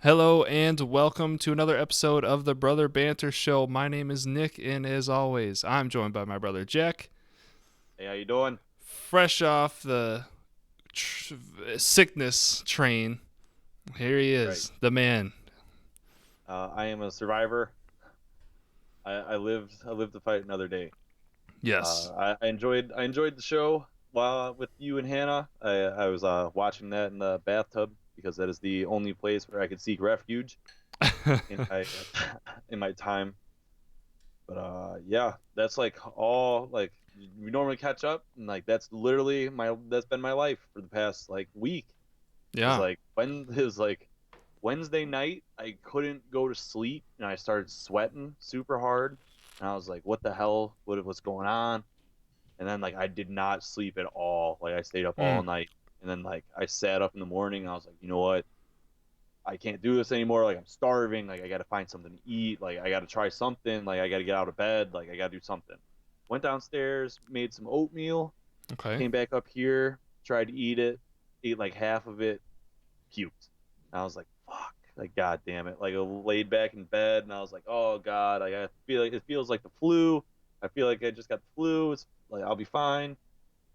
Hello and welcome to another episode of the Brother Banter Show. My name is Nick, and as always, I'm joined by my brother Jack, Hey, how you doing? fresh off the tr- sickness train. Here he Right. is, the man. I am a survivor. I lived to fight another day. Yes. I enjoyed the show while with you and Hannah. I was watching that in the bathtub because that is the only place where I could seek refuge in my in my time. But yeah, that's like all like we normally catch up, and like that's been my life for the past like week. Is Yeah. like when it was like Wednesday night, I couldn't go to sleep and I started sweating super hard. And I was like, what the hell? What's going on? And then like I did not sleep at all. Like I stayed up Mm. all night. And then like I sat up in the morning and I was like, you know what? I can't do this anymore. Like I'm starving. Like I got to find something to eat. Like I got to try something. Like I got to get out of bed. Like I got to do something. Went downstairs, made some oatmeal, Okay. came back up here, tried to eat it, ate like half of it, puked. And I was like, fuck, like god damn it. Like I laid back in bed and I was like, oh god, like I feel like it feels like the flu. I feel like I just got the flu. It's like I'll be fine.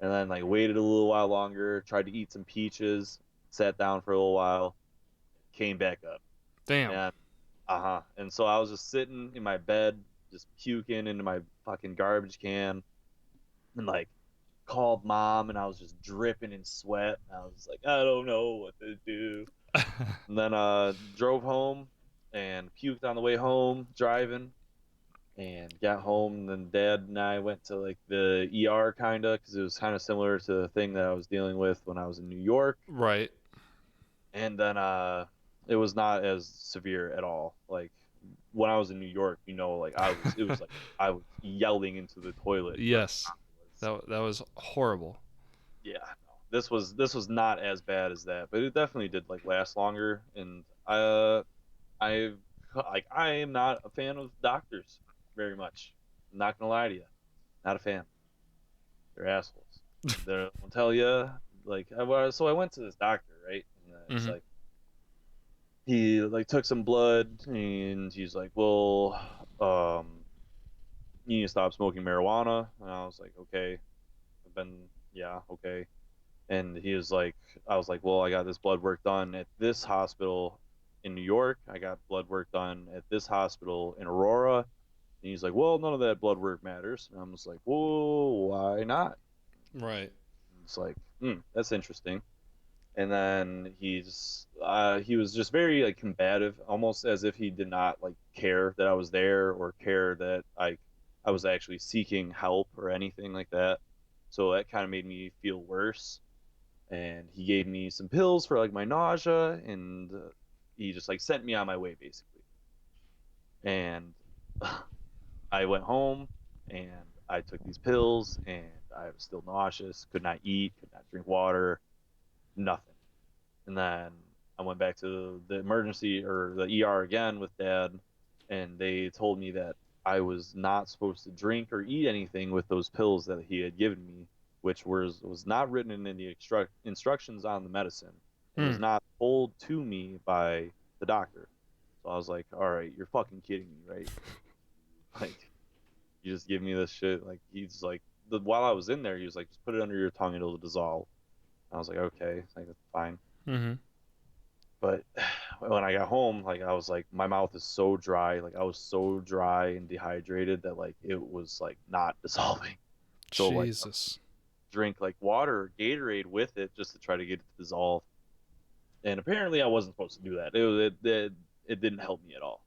And then like waited a little while longer, tried to eat some peaches, sat down for a little while, came back up. Damn. And And so I was just sitting in my bed, just puking into my fucking garbage can and like called mom and I was just dripping in sweat. And I was like, I don't know what to do. And then drove home and puked on the way home driving and got home. And then dad and I went to like the ER kind of because it was kind of similar to the thing that I was dealing with when I was in New York. Right. And then it was not as severe at all. Like when I was in New York, like it was like I was yelling into the toilet during Yes. was That was horrible. yeah, no. This was not as bad as that, but it definitely did like last longer. And I like I am not a fan of doctors very much. I'm not gonna lie to you, not a fan. They're assholes. They'll tell you like so I went to this doctor, right? And it's Mhm. like he like took some blood and he's like, well, you need to stop smoking marijuana. And I was like, okay, I've been yeah, okay. And he was like, I was like, well, I got this blood work done at this hospital in New York. I got blood work done at this hospital in Aurora. And he's like, well, none of that blood work matters. And I'm just like, whoa, why not? Right. And it's like, that's interesting. And then he was just very like combative, almost as if he did not like care that I was there or care that I was actually seeking help or anything like that. So that kind of made me feel worse. And he gave me some pills for like my nausea, and he just like sent me on my way basically. And I went home and I took these pills, and I was still nauseous, could not eat, could not drink water, nothing. And then I went back to the emergency or the ER again with dad, and they told me that I was not supposed to drink or eat anything with those pills that he had given me, which was not written in the instructions on the medicine. It was Mm. not told to me by the doctor. So I was like, all right, you're fucking kidding me, right? Like, you just give me this shit. Like, he's like, while I was in there, he was like, just put it under your tongue, it'll dissolve. I was like, okay, like, that's fine. Mhm. But when I got home, like I was like, my mouth is so dry. Like I was so dry and dehydrated that like it was like not dissolving. So like Jesus. drink like water or Gatorade with it just to try to get it to dissolve. And apparently I wasn't supposed to do that. It didn't help me at all.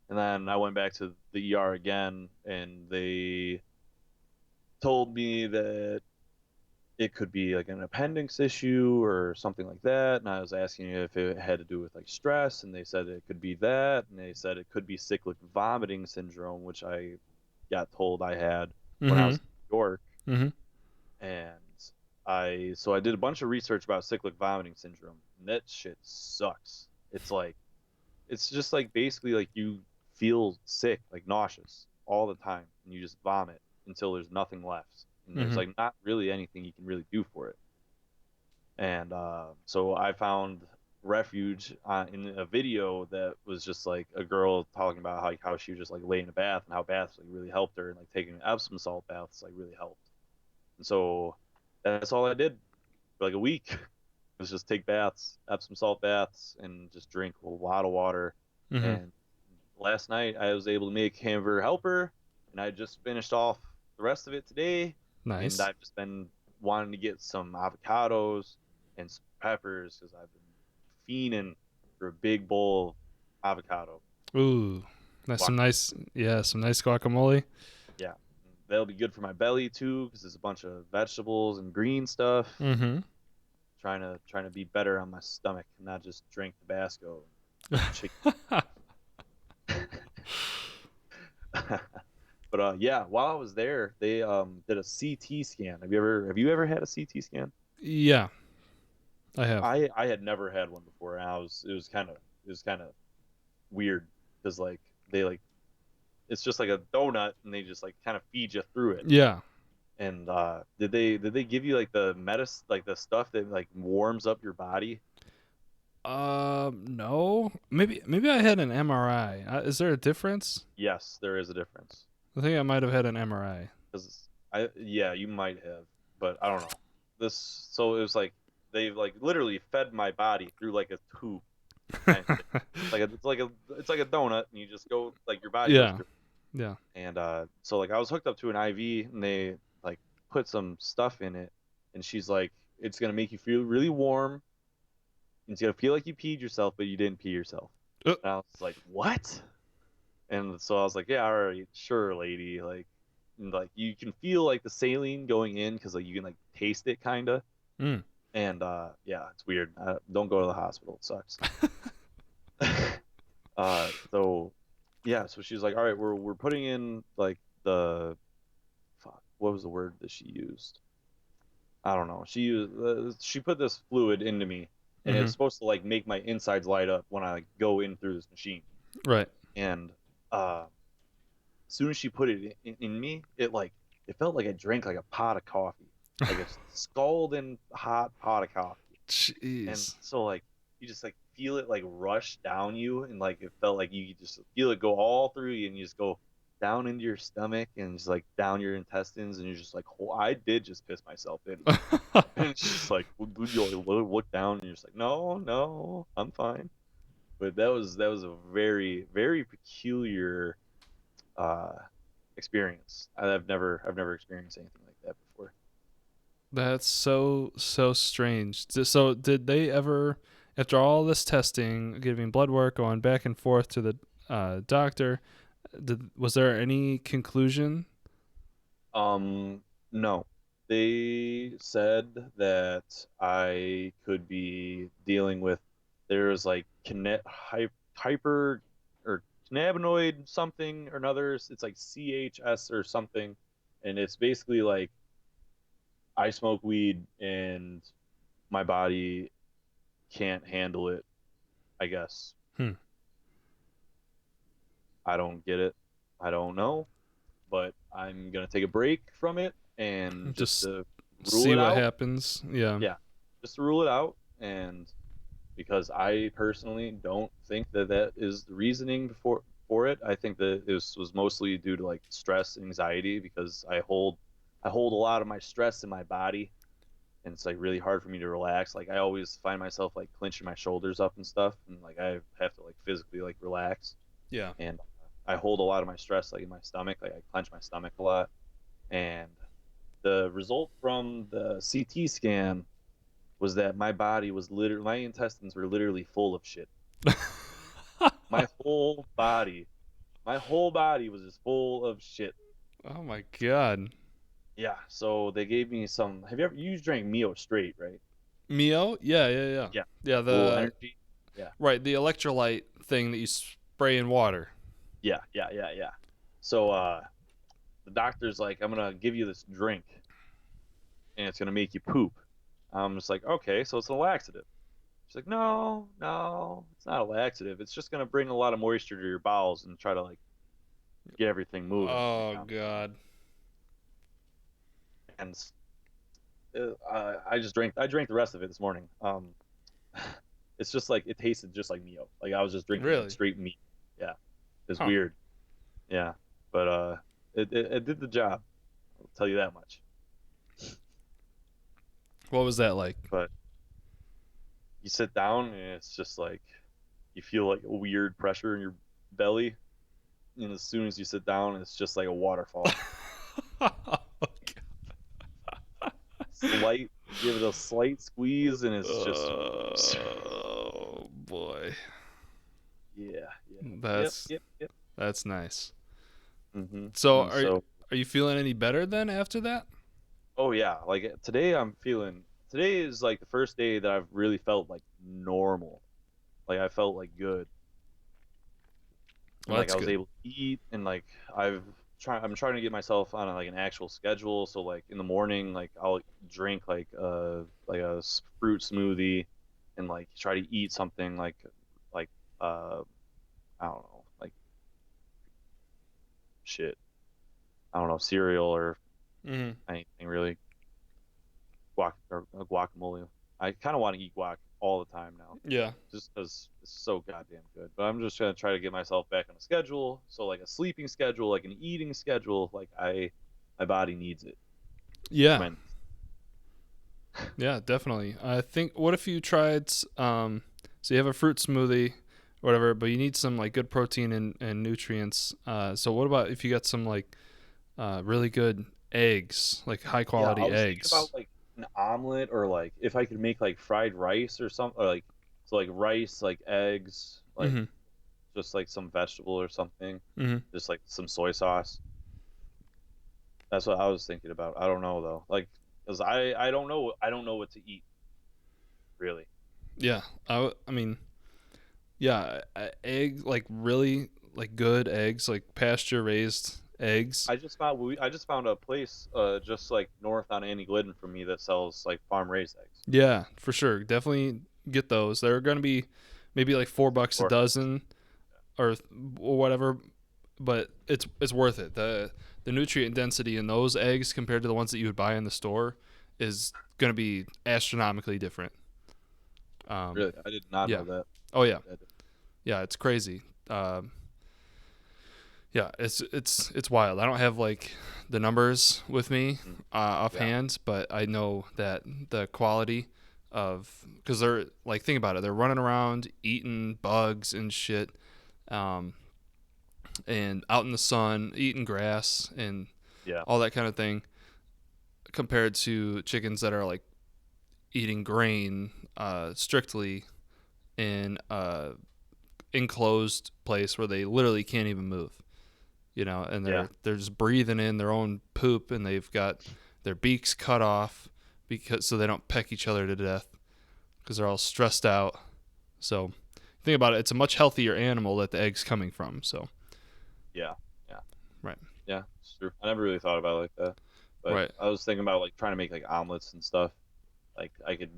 And then I went back to the ER again, and they told me that it could be like an appendix issue or something like that. And I was asking if it had to do with like stress, and they said it could be that, and they said it could be cyclic vomiting syndrome, which I got told I had when I was Mhm. in New York. Mhm. And I did a bunch of research about cyclic vomiting syndrome, and that shit sucks. It's just like basically like you feel sick, like nauseous all the time, and you just vomit until there's nothing left, and there's Mhm. like not really anything you can really do for it. And so I found refuge in a video that was just like a girl talking about how she was just like laying in a bath and how baths like really helped her, and like taking Epsom salt baths like really helped. And so that's all I did for like a week. Was just take baths, Epsom salt baths, and just drink a lot of water. Mm-hmm. And last night I was able to make hamburger helper, and I just finished off the rest of it today. And Nice. I've just been wanting to get some avocados and some peppers because I've been fiending for a big bowl of avocado Ooh, that's some guacamole. nice, yeah, some nice guacamole. Yeah, that'll be good for my belly too because it's a bunch of vegetables and green stuff. Mm-hmm. Trying to be better on my stomach and not just drink Tabasco and chicken. But yeah, while I was there, they did a CT scan. Have you ever had a CT scan? Yeah, I have. I had never had one before, and I was it was kind of weird because like they like it's just like a donut, and they just like kind of feed you through it. Yeah. And did they give you like the medicine, like the stuff that like warms up your body? No. Maybe I had an MRI. Is there a difference? Yes, there is a difference. I think I might have had an MRI. Because I yeah, you might have, but I don't know. This so it was like they like literally fed my body through like a tube kind of thing. It's like a donut, and you just go like your body goes Yeah. through. Yeah. And so like I was hooked up to an IV, and they like put some stuff in it, and she's like, it's gonna make you feel really warm. And it's gonna feel like you peed yourself, but you didn't pee yourself. Uh, And I was like, what? And so I was like, yeah, all right, sure, lady. Like, and, like you can feel like the saline going in because like you can like taste it kind of. mm. And yeah, it's weird. Don't go to the hospital. It sucks. So yeah, so she's like, all right, we're putting in like the fuck, what was the word that she used? I don't know. She put this fluid into me, and Mm-hmm. it's supposed to like make my insides light up when I like go in through this machine. Right. And as soon as she put it in me, it felt like I drank like a pot of coffee, like a scalding hot pot of coffee. And Jeez. so like you just like feel it like rush down you, and like it felt like you could just feel it go all through you, and you just go down into your stomach and just like down your intestines, and you're just like, oh, I did just piss myself, didn't I? And it's just like you look down, and you're just like, no, no, I'm fine. But that was a very very peculiar uh experience. I've never experienced anything like that before. That's so strange. So did they ever, after all this testing, giving blood work, going back and forth to the doctor, was there any conclusion? No. They said that I could be dealing with there's like hyper or cannabinoid something or another. It's like CHS or something, and it's basically like I smoke weed and my body can't handle it, I guess. Hmm. I don't get it. I don't know, but I'm gonna take a break from it and just Just to rule see it what out. happens. Yeah. Yeah, just to rule it out. And because I personally don't think that that is the reasoning for it. I think that this was mostly due to like stress and anxiety because I hold a lot of my stress in my body, and it's like really hard for me to relax. Like I always find myself like clenching my shoulders up and stuff, and like I have to like physically like relax. Yeah. And I hold a lot of my stress like in my stomach. Like I clench my stomach a lot. And the result from the CT scan was that my intestines were literally full of shit. My whole body, my whole body was just full of shit. Oh my god. Yeah. So they gave me some. You drank Mio straight, right? Mio? Yeah, yeah, yeah. Yeah. Yeah, Full the energy. Yeah. right, the electrolyte thing that you spray in water. Yeah. Yeah. Yeah. Yeah. So the doctor's like, I'm gonna give you this drink, and it's gonna make you poop. I'm just like, okay, so it's a laxative. She's like, no, no, it's not a laxative. It's just gonna bring a lot of moisture to your bowels and try to like get everything moving. Oh god. And I drank the rest of it this morning. It's just like it tasted just like Mio. Like I was just drinking like Really? straight meat. Yeah, it's Huh. weird. Yeah, but it did the job. I'll tell you that much. What was that like? But you sit down and it's just like you feel like a weird pressure in your belly, and as soon as you sit down, it's just like a waterfall. Slight, give it a slight squeeze, and it's just Oh boy. yeah, yeah, yep, That's yep, yep. that's nice. hmm So And so, are you feeling any better then after that? oh yeah, like today I'm feeling. Today is like the first day that I've really felt like normal. Like I felt like good, and Well, like that's I was good. able to eat, and like I'm trying to get myself on like an actual schedule. So like in the morning, like I'll drink like a fruit smoothie, and like try to eat something like uh I don't know, like shit. I don't know, cereal or Hmm. anything really. Guacamole. I kind of want to eat guac all the time now, Yeah. just because it's so goddamn good. But I'm just gonna try to get myself back on a schedule. So like a sleeping schedule, like an eating schedule. Like my body needs it Yeah. tremendously. Yeah, definitely. I think what if you tried so you have a fruit smoothie or whatever, but you need some like good protein and nutrients. So what about if you got some like really good eggs, like high Yeah, I quality was thinking about eggs? like an omelet or like if I could make like fried rice or something, or like so like rice, like eggs, like Mhm. just like some vegetable or something, Mhm. just like some soy sauce. That's what I was thinking about. I don't know though, like because I don't know what to eat really. Yeah. I mean, yeah, egg like really like good eggs, like pasture raised eggs. I just found a place just like north on Annie Glidden from me that sells like farm raised eggs. Yeah, for sure. Definitely get those. They're going to be maybe like $4 a Or dozen or whatever, but it's worth it. The nutrient density in those eggs compared to the ones that you would buy in the store is going to be astronomically different. Um, really, I did not yeah. know that. Oh yeah. That Yeah. It's crazy. Yeah. It's wild. I don't have like the numbers with me mm, yeah, offhand, but I know that the quality of because they're like think about it. They're running around eating bugs and shit. Um, and out in the sun, eating grass and yeah, all that kind of thing, compared to chickens that are like eating grain strictly in a enclosed place where they literally can't even move. You know, and yeah. they're just breathing in their own poop, and they've got their beaks cut off because so they don't peck each other to death because they're all stressed out. So think about it; it's a much healthier animal that the egg's coming from. So Yeah, yeah, right, yeah. It's true. I never really thought about it like that, but right, I was thinking about like trying to make like omelets and stuff. Like I could,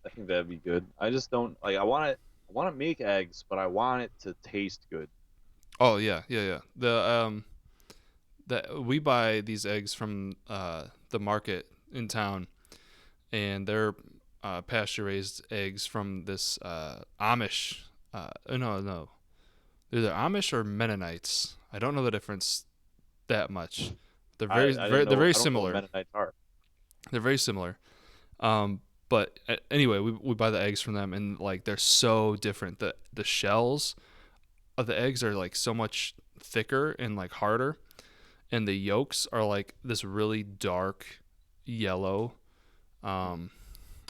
I think that'd be good. I just don't like. I want to make eggs, but I want it to taste good. oh yeah, yeah, yeah. The we buy these eggs from the market in town, and they're pasture raised eggs from this Amish. No, they're either Amish or Mennonites. I don't know the difference that much. They're I didn't they're know. very I don't know what similar. Mennonites are. They're very similar. But anyway, we buy the eggs from them, and like they're so different. The shells of the eggs are like so much thicker and like harder, and the yolks are like this really dark yellow. Um,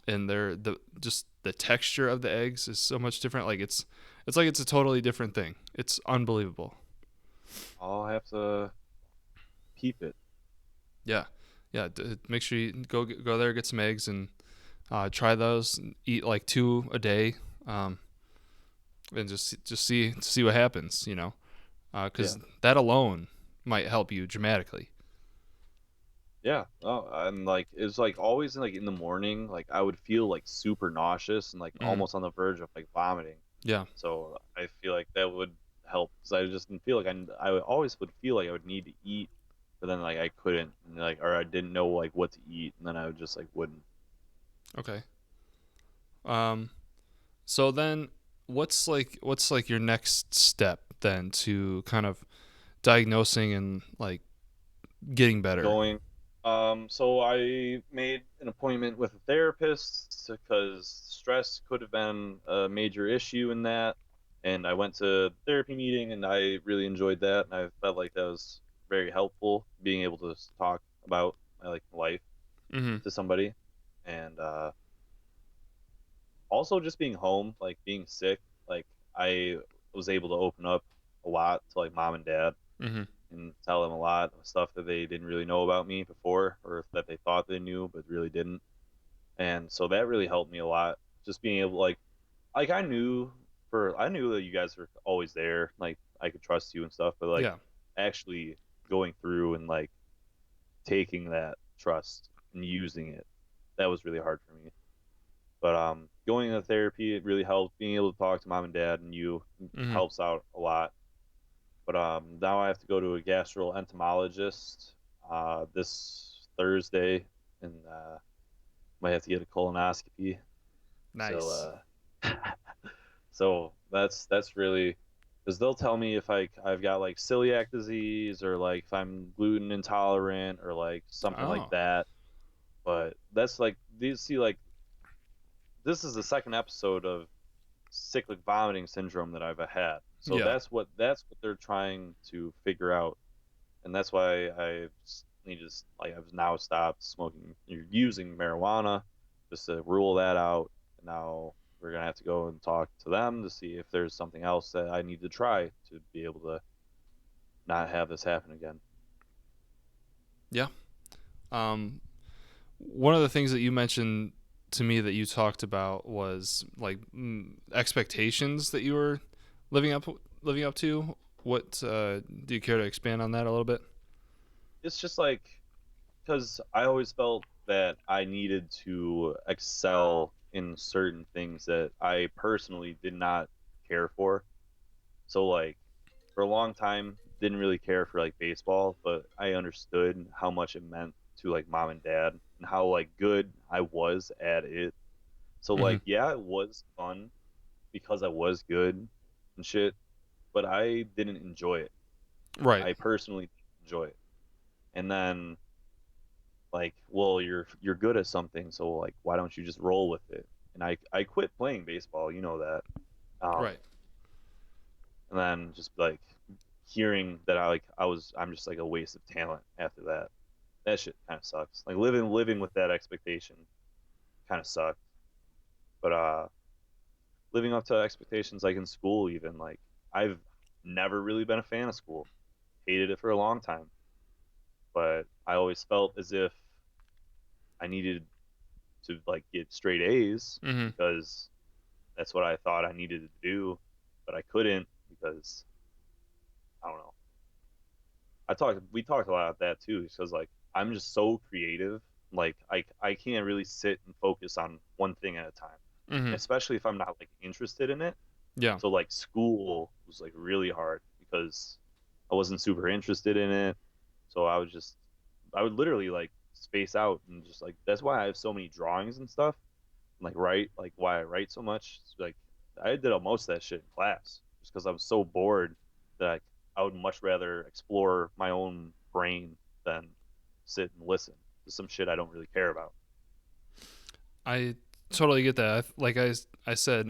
and they're the just the texture of the eggs is so much different. Like it's like it's a totally different thing. It's unbelievable. I'll have to keep it. Yeah, yeah. Make sure you go there, get some eggs, and try those. Eat like two a day, um, and just see what happens. You know, Yeah, because that alone might help you dramatically. yeah. Oh, and like it's like always like in the morning, like I would feel like super nauseous and like Mm, almost on the verge of like vomiting. yeah. So I feel like that would help because I just didn't feel like I would always would feel like I would need to eat, but then like I couldn't, and like or I didn't know like what to eat, and then I would just like wouldn't. Okay. Um. So then, what's like your next step then to kind of diagnosing and like getting better? Going. So I made an appointment with a therapist because stress could have been a major issue in that. And I went to therapy meeting and I really enjoyed that. And I felt like that was very helpful being able to talk about my like life Mm-hmm. to somebody. And also just being home, like being sick, like I was able to open up a lot to like mom and dad Mm-hmm. and tell them a lot of stuff that they didn't really know about me before or that they thought they knew but really didn't. And so that really helped me a lot. Just being able like I knew that you guys were always there, like I could trust you and stuff, but like Yeah. actually going through and like taking that trust and using it, that was really hard for me. But going to therapy, it really helped. Being able to talk to mom and dad and you Mm-hmm. helps out a lot. But now I have to go to a gastroenterologist this Thursday, and might have to get a colonoscopy. Nice. So so that's really because they'll tell me if I've got like celiac disease or like if I'm gluten intolerant or like something like Oh. that. But that's like these see like this is the second episode of cyclic vomiting syndrome that I've had. So Yeah. that's what they're trying to figure out, and that's why need to like I've now stopped smoking. You're using marijuana just to rule that out. And now we're gonna have to go and talk to them to see if there's something else that I need to try to be able to not have this happen again. Yeah. Um, one of the things that you mentioned to me that you talked about was like expectations that you were living up living up to. What do you care to expand on that a little bit? It's just like because I always felt that I needed to excel in certain things that I personally did not care for. So like for a long time didn't really care for like baseball, but I understood how much it meant to like mom and dad and how like good I was at it. So Mm-hmm. like yeah, it was fun because I was good and shit, but I didn't enjoy it. Right. I personally didn't enjoy it. And then like, well, you're good at something, so like why don't you just roll with it? And I quit playing baseball, you know that. Right. And then just like hearing that I'm just like a waste of talent after that. That shit kind of sucks. Like living with that expectation kind of sucked. But living up to expectations like in school even like I've never really been a fan of school. Hated it for a long time. But I always felt as if I needed to like get straight A's Mm-hmm. because that's what I thought I needed to do, but I couldn't because I don't know. We talked a lot about that too because like I'm just so creative. Like I can't really sit and focus on one thing at a time, Mm-hmm. especially if I'm not like interested in it. Yeah. So like school was like really hard because I wasn't super interested in it. So I would literally like space out and just like that's why I have so many drawings and stuff. And, like write like why I write so much. It's like I did most of that shit in class just because I was so bored that I would much rather explore my own brain than sit and listen to some shit I don't really care about. I totally get that. Like I said,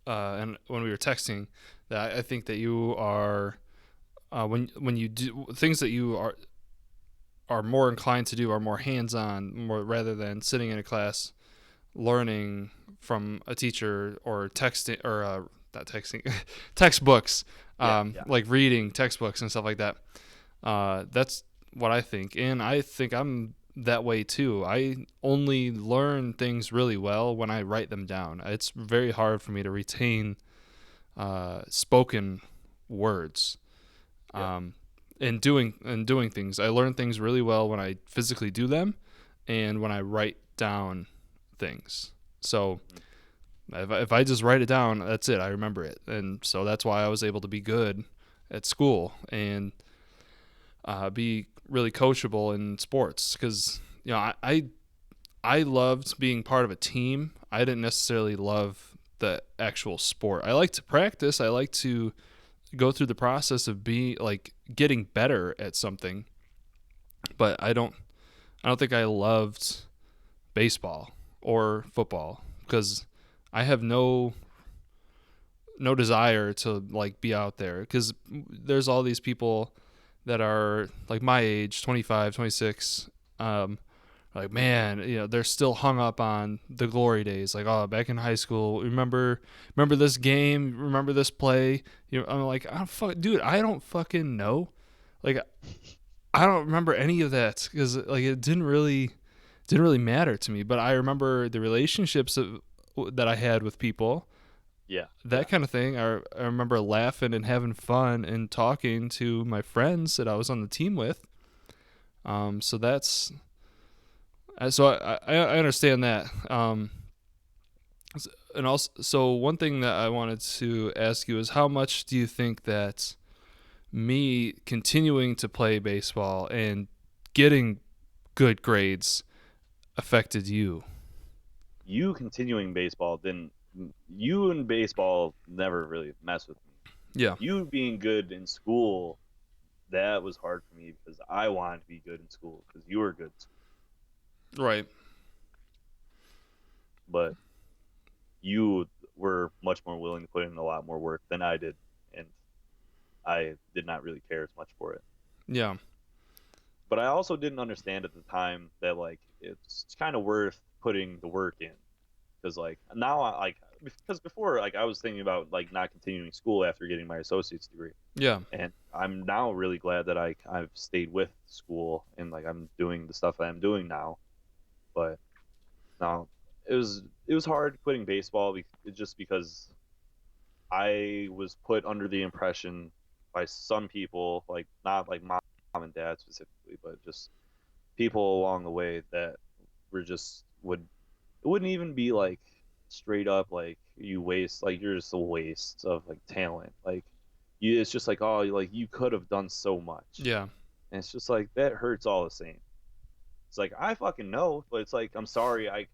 and when we were texting, that I think that you are when you do things that you are more inclined to do are more hands on, more rather than sitting in a class learning from a teacher or texting or not texting textbooks, Yeah, yeah, like reading textbooks and stuff like that. That's what I think, and I think I'm that way too. I only learn things really well when I write them down. It's very hard for me to retain spoken words. yeah. Um, and doing things, I learn things really well when I physically do them, and when I write down things. So Hmm. if I just write it down, that's it. I remember it, and so that's why I was able to be good at school and be really coachable in sports because I loved being part of a team. I didn't necessarily love the actual sport. I like to practice. I like to go through the process of being like getting better at something, but I don't think I loved baseball or football because I have no desire to like be out there because there's all these people that are like my age, 25, 26, like man, they're still hung up on the glory days. Like, oh, back in high school, remember this game, remember this play. I'm like, dude, I don't fucking know. Like, I don't remember any of that because like it didn't really matter to me. But I remember the relationships that I had with people, Yeah, that yeah. kind of thing. I remember laughing and having fun and talking to my friends that I was on the team with. So that's so I understand that. And also, so one thing that I wanted to ask you is how much do you think that me continuing to play baseball and getting good grades affected you? You continuing baseball didn't. You and baseball never really mess with me. Yeah. You being good in school, that was hard for me because I wanted to be good in school because you were good in school. Right. But you were much more willing to put in a lot more work than I did, and I did not really care as much for it. Yeah. But I also didn't understand at the time that like it's kind of worth putting the work in because like now I like because before like I was thinking about like not continuing school after getting my associate's degree, Yeah. and I'm now really glad that I've stayed with school and like I'm doing the stuff that I'm doing now. But no, it was hard quitting baseball just because I was put under the impression by some people, like not like mom and dad specifically, but just people along the way that were just would it wouldn't even be like straight up like you waste like you're just a waste of like talent. Like you it's just like oh like you could have done so much. Yeah. And it's just like that hurts all the same. It's like I fucking know, but it's like I'm sorry I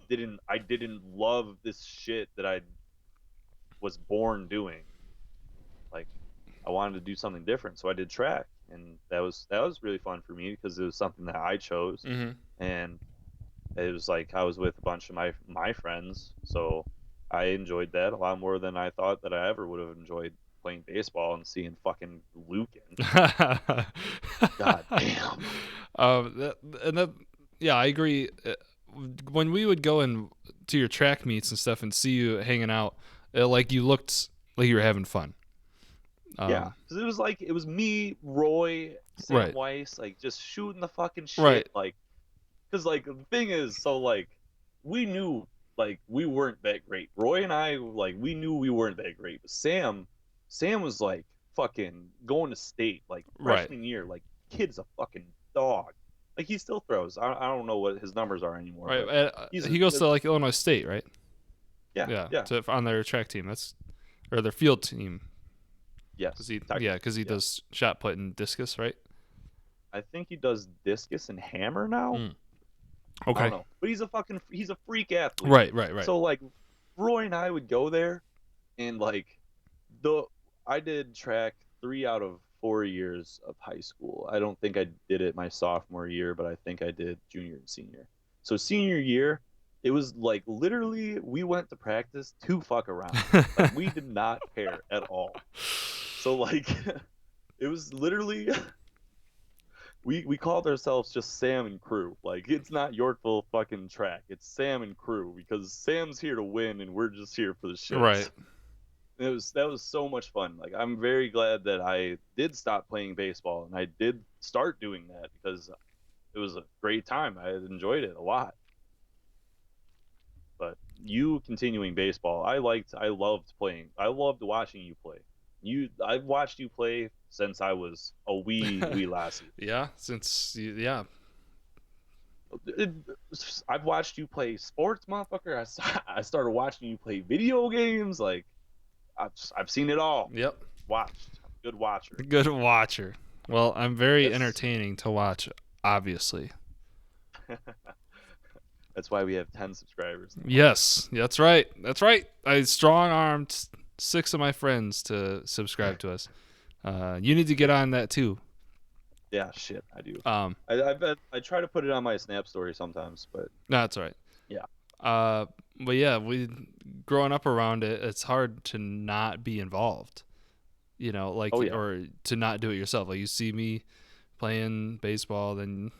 didn't love this shit that I was born doing. Like I wanted to do something different, so I did track, and that was really fun for me because it was something that I chose, Mm-hmm. and it was like I was with a bunch of my friends, so I enjoyed that a lot more than I thought that I ever would have enjoyed playing baseball and seeing fucking Lucan. God damn. that, and that, yeah, I agree. When we would go in to your track meets and stuff and see you hanging out, like you looked like you were having fun. Yeah, Um, because it was like it was me, Roy, Sam right, Weiss, like just shooting the fucking right, shit, like because like the thing is, so like we knew like we weren't that great. Roy and I like we knew we weren't that great, but Sam was like fucking going to state like right, freshman year. Like kid's a fucking dog. Like he still throws. I don't know what his numbers are anymore, right. but he's He goes a to like Illinois State, right? yeah, Yeah, yeah, to on their track team. That's or their field team. Cause yes, yeah, technically, because he yeah. does shot put and discus, right? I think he does discus and hammer now. Mm. I don't Okay. know, but he's a freak athlete. Right, right, right. So like Roy and I would go there, and like the I did track 3 out of 4 years of high school. I don't think I did it my sophomore year, but I think I did junior and senior. So senior year, it was like literally we went to practice to fuck around. Like we did not care at all. So like it was literally we called ourselves just Sam and crew. Like it's not Yorkville fucking track. It's Sam and crew because Sam's here to win and we're just here for the Right. shits. That was so much fun. Like I'm very glad that I did stop playing baseball and I did start doing that because it was a great time. I enjoyed it a lot. But you continuing baseball, I loved playing. I loved watching you play. I've watched you play since I was a wee lassie. Yeah, since yeah, It, I've watched you play sports, motherfucker. I started watching you play video games. Like I've seen it all. yep. Watched. I'm a good watcher. Good watcher. Well, I'm very That's entertaining to watch, obviously. That's why we have 10 subscribers now. Yes, that's right. That's right. I strong armed 6 of my friends to subscribe to us. You need to get on that too. Yeah, shit, I do. Um, I bet I try to put it on my Snap story sometimes, but no, that's all right. yeah. But yeah, we growing up around it, it's hard to not be involved. You know, like Oh yeah. or to not do it yourself. Like you see me playing baseball, then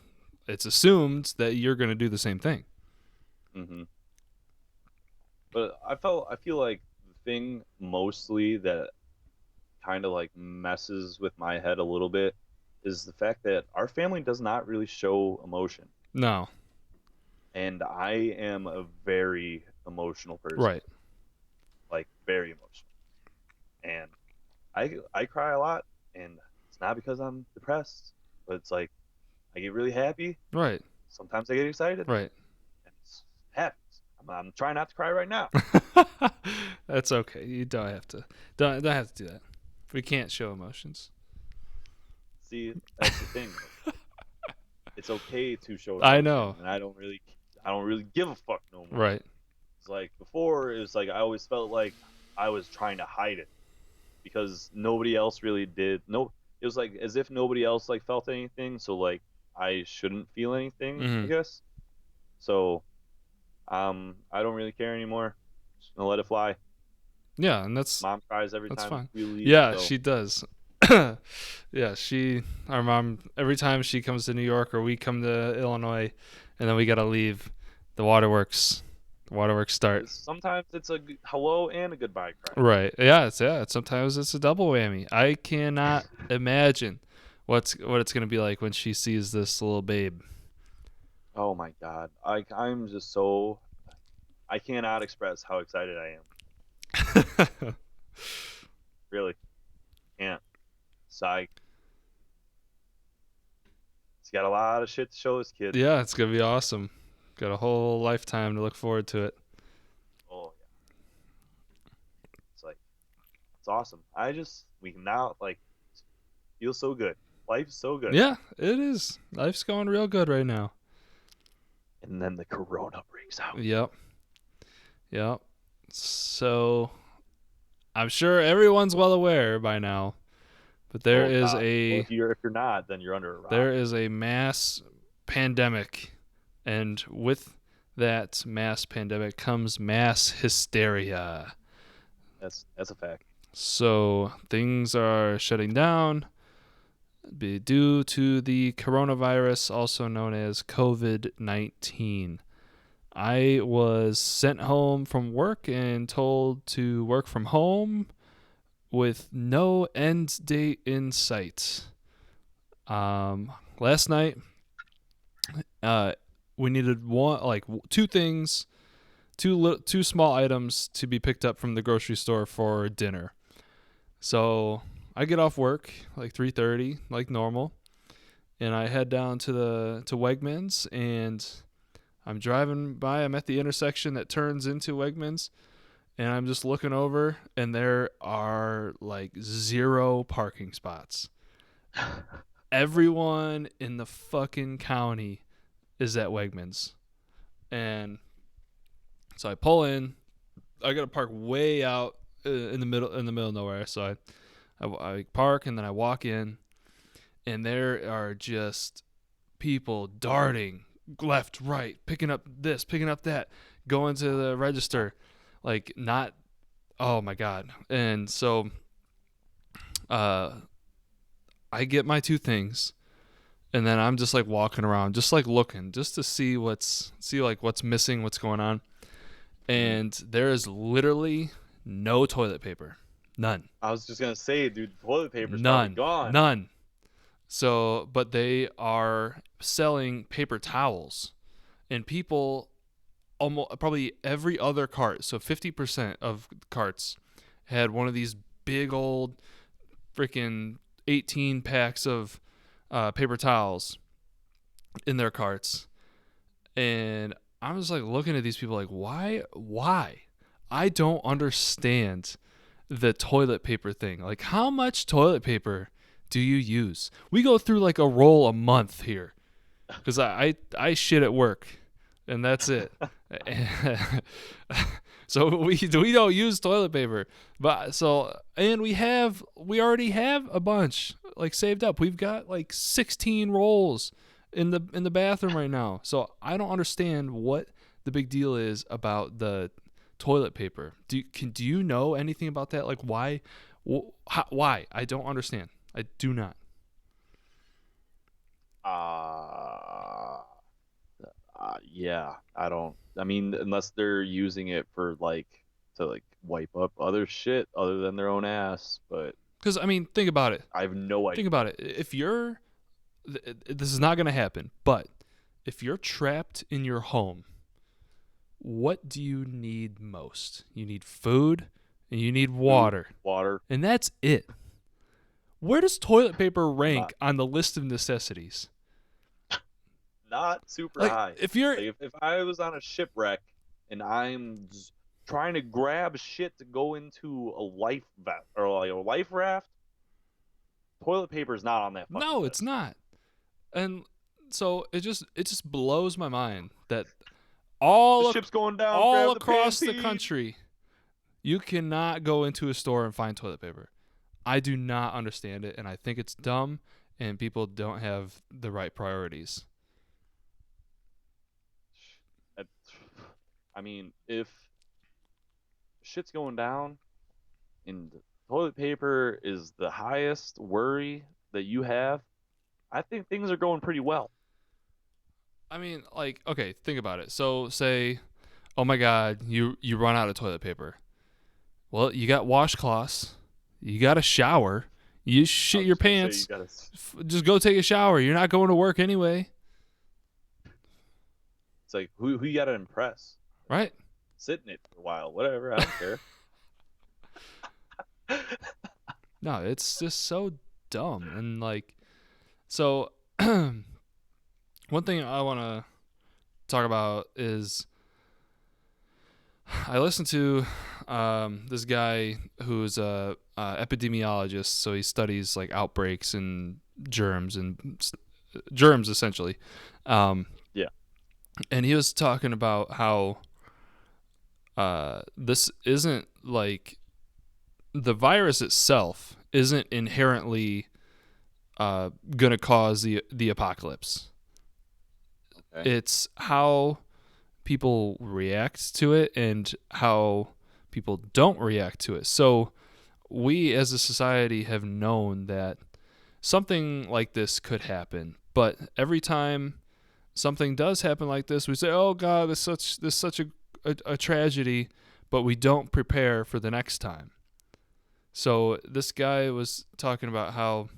it's assumed that you're going to do the same thing. hmm But I feel like the thing mostly that kind of like messes with my head a little bit is the fact that our family does not really show emotion. No, And I am a very emotional person, right, like very emotional. And I cry a lot, and it's not because I'm depressed, but it's like I get really happy. right, Sometimes I get excited, right. and it's happens. I'm trying not to cry right now. That's okay. You don't have to. Don't have to do that. We can't show emotions. See, that's the thing. It's okay to show I emotion, know. and I don't really give a fuck no more. Right. It's like before, it was like I always felt like I was trying to hide it because nobody else really did. No, it was like as if nobody else like felt anything, so like I shouldn't feel anything, I Hmm. guess. So I don't really care anymore. Just gonna let it fly. Yeah, and that's Mom cries every that's time fine. we leave, Yeah, so she does. Yeah, our mom, every time she comes to New York or we come to Illinois, and then we gotta leave, the waterworks, the waterworks start. sometimes it's a hello and a goodbye cry. Right. Yeah. Sometimes it's a double whammy. I cannot imagine what it's gonna be like when she sees this little babe. Oh my god, I'm just so I cannot express how excited I am. Really can't. Psych. He's got a lot of shit to show this kid. Yeah, it's gonna be awesome. Got a whole lifetime to look forward to it. Oh yeah, it's like it's awesome. We can now like feel so good. Life's so good. Yeah, it is. Life's going real good right now. And then the corona breaks out. Yep. Yep. So I'm sure everyone's well aware by now, but Oh god. Well, if you're not, then you're under a rock. there is a mass pandemic, and with that mass pandemic comes mass hysteria. That's a fact. So things are shutting down due to the coronavirus, also known as COVID-19. I was sent home from work and told to work from home with no end date in sight. Last night, we needed two things, two small items to be picked up from the grocery store for dinner. So I get off work like 3:30, like normal, and I head down to Wegmans, and I'm driving by. I'm at the intersection that turns into Wegmans, and I'm just looking over, and there are like 0 parking spots. Everyone in the fucking county is at Wegmans, and so I pull in. I gotta park way out in the middle of nowhere. So I park, and then I walk in, and there are just people darting left, right, picking up this, picking up that, going to the register, like not. Oh my god! And so, I get my 2 things, and then I'm just like walking around, just like looking, just to see what's missing, what's going on. Mhm. And there is literally no toilet paper, none, I was just gonna say, dude, toilet paper's probably gone. none. So, but they are selling paper towels, and people almost probably every other cart, so 50% of carts had one of these big old freaking 18 packs of paper towels in their carts. And I'm just like looking at these people like, why? I don't understand the toilet paper thing. Like, how much toilet paper do you use? We go through like a roll a month here because I shit at work and that's it. So we don't use toilet paper, but we already have a bunch like saved up. We've got like 16 rolls in the bathroom right now. So I don't understand what the big deal is about the toilet paper. Do you know anything about that? Like why? I don't understand. I do not. Uh, yeah, I don't. I mean, unless they're using it for like to like wipe up other shit other than their own ass. But Because I mean, think about it. I have no Think idea. about it. If you're this is not going to happen, but if you're trapped in your home, what do you need most? You need food and you need Food, water. water, And that's it. Where does toilet paper not rank on the list of necessities? not super Like high. if you're Like if I was on a shipwreck and trying to grab shit to go into a life vest or like a life raft, toilet paper is not on that fucking no, it's list. not. And so it just blows my mind that all The ac- ship's going down. all Grab the across the panties. country you cannot go into a store and find toilet paper. I do not understand it, and I think it's dumb, and people don't have the right priorities. I I mean, if shit's going down and toilet paper is the highest worry that you have, I think things are going pretty well. I mean, like, okay, think about it. So, say, oh my God, you run out of toilet paper. Well, you got washcloths, you got a shower, you I shit was your just gonna say you pants. gotta. Just go take a shower. You're not going to work anyway, It's like who you gotta impress. right? Sit in it for a while, whatever. I don't care. No, it's just so dumb. And like, so one thing I want to talk about is I listened to this guy who's a epidemiologist, so he studies like outbreaks and germs essentially. Um, Yeah. and he was talking about how this isn't like the virus itself isn't inherently gonna cause the apocalypse. Okay. It's how people react to it and how people don't react to it. So we as a society have known that something like this could happen, but every time something does happen like this, we say, "Oh God, this such a tragedy," but we don't prepare for the next time. So this guy was talking about how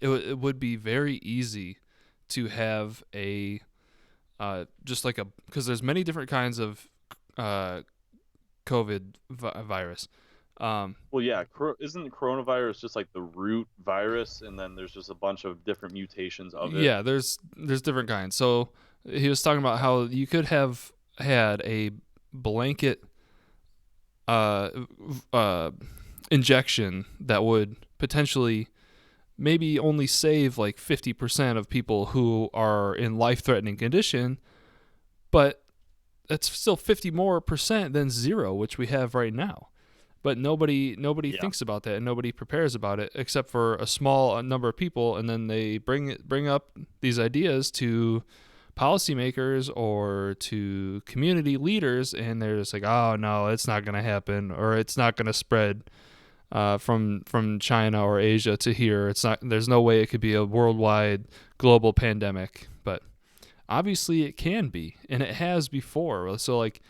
it would be very easy to have a just like a because there's many different kinds of uh, virus. Well, yeah. Isn't coronavirus just like the root virus, and then there's just a bunch of different mutations of it? Yeah, there's different kinds. So he was talking about how you could have had a blanket uh, uh, injection that would potentially maybe only save like 50% of people who are in life-threatening condition, but that's still 50 more percent than zero, which we have right now. But nobody Yeah. thinks about that and nobody prepares about it except for a small number of people, and then they bring up these ideas to policymakers or to community leaders, and they're just like, oh no, it's not gonna happen, or it's not gonna spread from China or Asia to here. It's not. There's no way it could be a worldwide global pandemic, but obviously it can be, and it has before. So like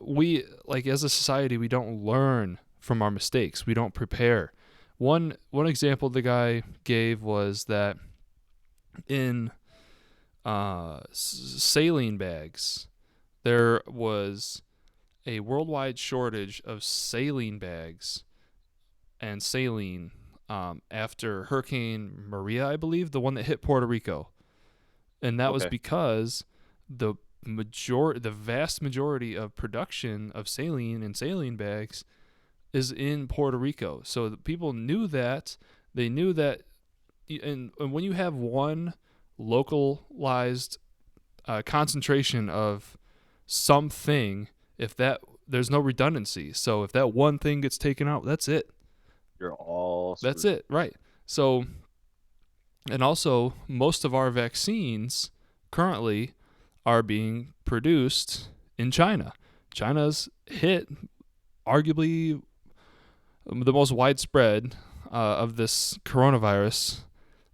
we like as a society, we don't learn from our mistakes. We don't prepare. One example the guy gave was that in saline bags, there was a worldwide shortage of saline bags and saline after Hurricane Maria, I believe, the one that hit Puerto Rico, and that was Okay. because the vast majority of production of saline and saline bags is in Puerto Rico. So the people knew that. They knew that, and when you have one localized concentration of something, if that there's no redundancy. So if that one thing gets taken out, that's it. You're all That's screwed. it, right? So, and also most of our vaccines currently are being produced in China. China's hit arguably the most widespread of this coronavirus,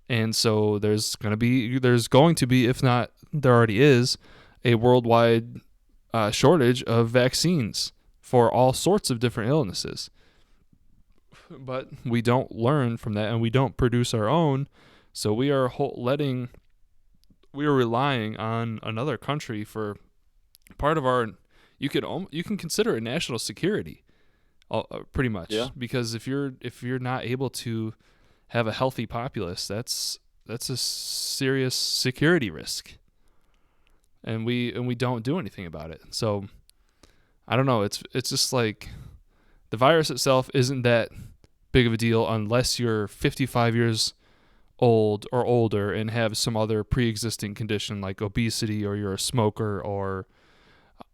and so there's going to be, if not there already is, a worldwide shortage of vaccines for all sorts of different illnesses. But we don't learn from that, and we don't produce our own, so we are relying on another country for part of our. You can consider it national security, pretty much, Yeah. because if you're not able to have a healthy populace, that's a serious security risk, and we don't do anything about it. So I don't know. It's just like the virus itself isn't that big of a deal unless you're 55 years old or older and have some other pre-existing condition like obesity, or you're a smoker, or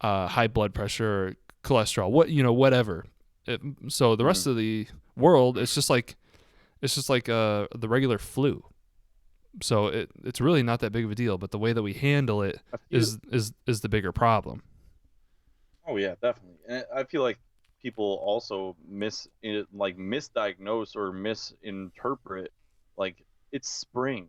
high blood pressure, or cholesterol, whatever. So the Mm. rest of the world, it's just like the regular flu. So it's really not that big of a deal, but the way that we handle it I feel. is the bigger problem. Oh yeah, definitely. And I feel like people also misdiagnose or misinterpret. Like, it's spring,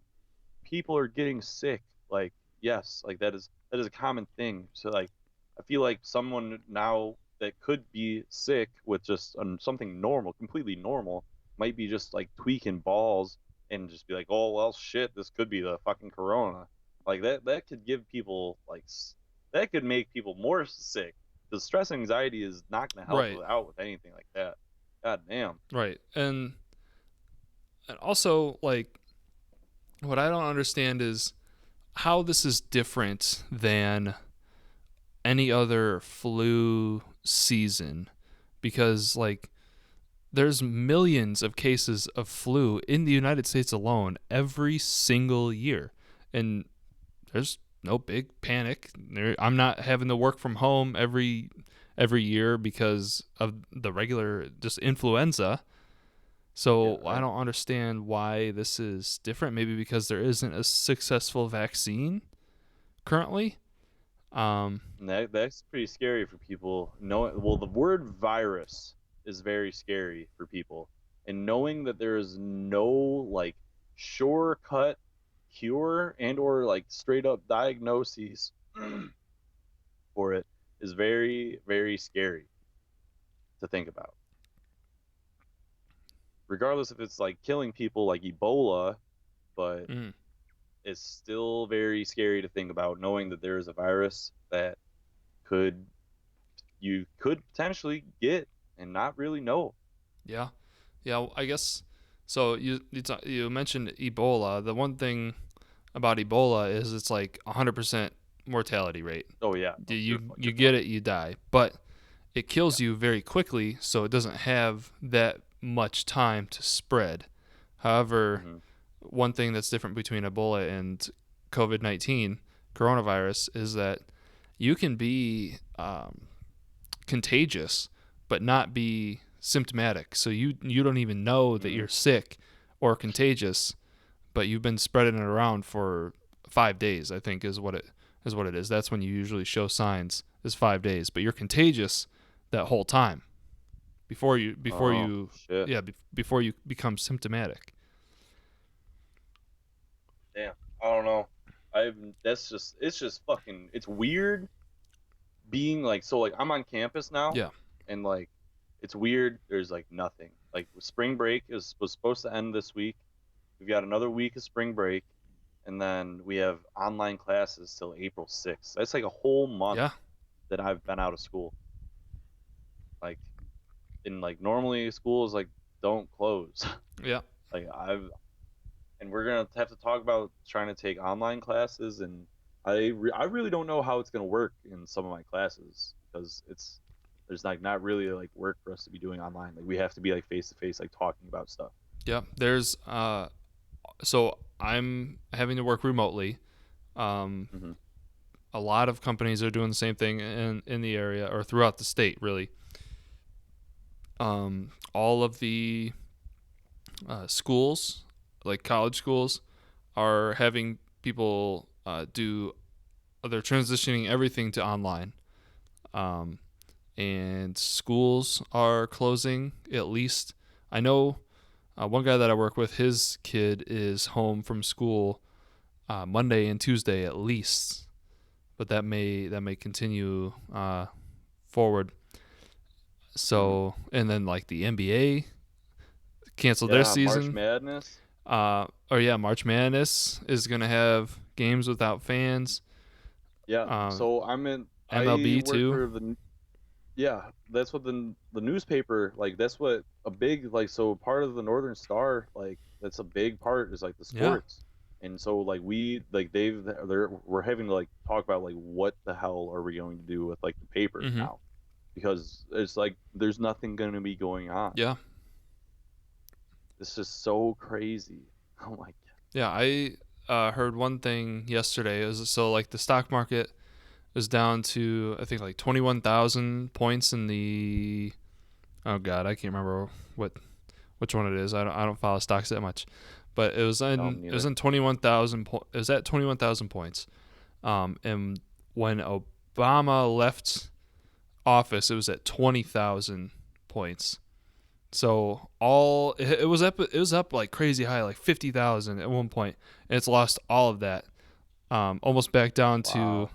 people are getting sick. Like, yes, like that is a common thing. So like, I feel like someone now that could be sick with just something normal, completely normal, might be just like tweaking balls and just be like, oh well, shit, this could be the fucking corona. Like that could give people that could make people more sick. The stress and anxiety is not going to help Right, out with anything like that. God damn. right, and also, like, what I don't understand is how this is different than any other flu season, because like there's millions of cases of flu in the United States alone every single year, and there's no big panic. I'm not having to work from home every year because of the regular just influenza. Yeah, So I right. don't understand why this is different. Maybe because there isn't a successful vaccine currently. Um, And that's pretty scary for people. Well, the word virus is very scary for people, and knowing that there is no like sure cut cure and or like straight up diagnoses for it is very very scary to think about. Regardless if it's like killing people like Ebola, but mm, it's still very scary to think about knowing that there is a virus that could you could potentially get and not really know. yeah, yeah. I guess so. You mentioned Ebola. The one thing about Ebola is it's like 100% mortality rate. Oh yeah, You no, you you're get fucked. it, you die, but it Yeah. kills you very quickly, so it doesn't have that much time to spread. However, Hmm. one thing that's different between Ebola and COVID-19 coronavirus is that you can be contagious but not be symptomatic. So you don't even know that Hmm. you're sick or contagious, but you've been spreading it around for 5 days. I think is what it is. That's when you usually show signs, is 5 days, but you're contagious that whole time before Oh you shit. yeah before you become symptomatic. Damn. I don't know. I've that's just it's just fucking it's weird being like so like I'm on campus now Yeah, and like it's weird there's like nothing. Like spring break was supposed to end this week. We've got another week of spring break and then we have online classes till April 6th. That's like a whole month yeah, that I've been out of school. Like in like normally schools like don't close. yeah, Like I've and we're gonna have to talk about trying to take online classes and I really don't know how it's gonna work in some of my classes because there's like not really like work for us to be doing online. Like we have to be like face to face, like talking about stuff. yeah. There's so I'm having to work remotely. Hmm. a lot of companies are doing the same thing in the area or throughout the state, really. All of the schools, like college schools, are having people do. They're transitioning everything to online, um, and schools are closing. At least I know one guy that I work with. His kid is home from school Monday and Tuesday at least, but that may continue forward. Hmm. So, and then like the NBA canceled their Yeah, March season. Madness. Or yeah, March Madness is gonna have games without fans. Yeah, Uh, so I'm in. I MLB work too. for the. Yeah, that's what the newspaper like. That's what a big like. So part of the Northern Star, like that's a big part is like the Yeah. sports, and so like we like we're having to like talk about like what the hell are we going to do with like the paper Mm-hmm. now, because it's like there's nothing going to be going on. Yeah. This is so crazy. Oh my Yeah. I heard one thing yesterday. Is so like the stock market is down to I think like 21,000 points in the. Oh God, I can't remember what which one it is. I don't follow stocks that much, but god, it was neither. in 21,000. It was at 21,000 points. And when Obama left office, it was at 20,000 points. So it was up. It was up like crazy high, like 50,000 at one point, and it's lost all of that, almost back down to Wow.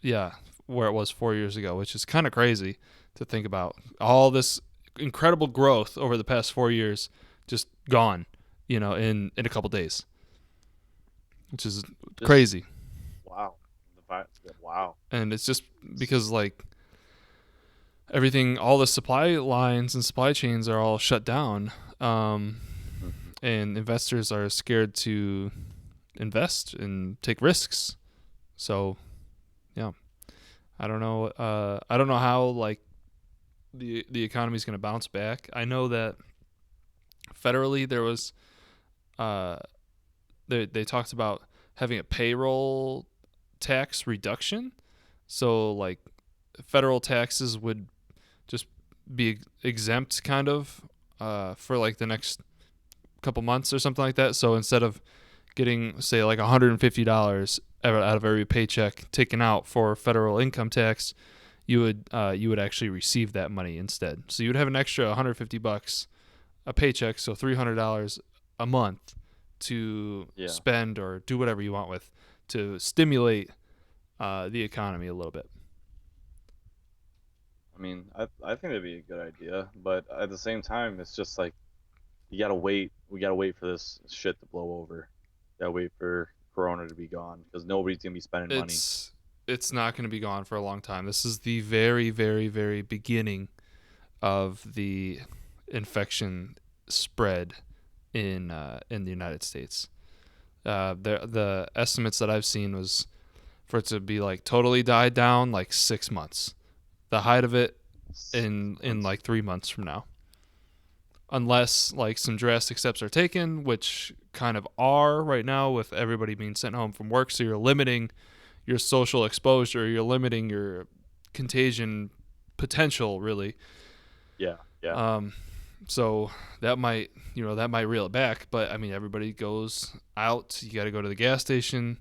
yeah where it was 4 years ago, which is kind of crazy to think about. All this incredible growth over the past 4 years just gone, in a couple days, which is Just crazy. wow. Wow. And it's just because like everything, all the supply lines and supply chains are all shut down, Mhm. and investors are scared to invest and take risks. So yeah, I don't know. I don't know how like the economy is going to bounce back. I know that federally there was uh they talked about having a payroll tax reduction. So like federal taxes would just be exempt kind of for like the next couple months or something like that. So instead of getting say like $150 out of every paycheck taken out for federal income tax, you would actually receive that money instead. So you would have an extra $150 a paycheck, so $300 a month to Yeah. spend or do whatever you want with to stimulate the economy a little bit. I mean, I think that'd be a good idea, but at the same time, it's just like you gotta wait. We gotta wait for this shit to blow over. Gotta wait for Corona to be gone because nobody's gonna be spending money. It's not going to be gone for a long time. This is the very, very, very beginning of the infection spread in the United States. The estimates that I've seen was for it to be like totally died down like 6 months. The height of it Six in months. like 3 months from now, unless like some drastic steps are taken, which kind of are right now with everybody being sent home from work. So you're limiting your social exposure, you're limiting your contagion potential, really. Yeah, yeah. Um, so that might reel it back. But I mean, everybody goes out. You got to go to the gas station.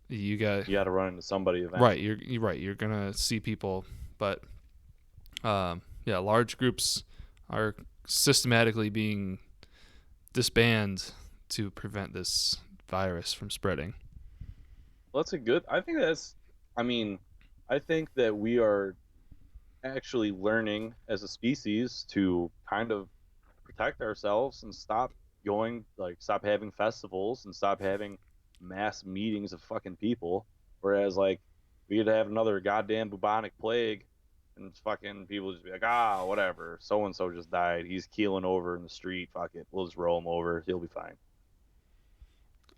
You got You gotta run into somebody right. eventually. You're right. You're gonna see people, but yeah, large groups are systematically being disbanded to prevent this virus from spreading. Well, that's a good. I think that's. I mean, I think that we are actually learning as a species to kind of protect ourselves and stop having festivals and stop having mass meetings of fucking people. Whereas like we could have another goddamn bubonic plague and fucking people just be like, ah, whatever. So and so just died. He's keeling over in the street. Fuck it. We'll just roll him over. He'll be fine.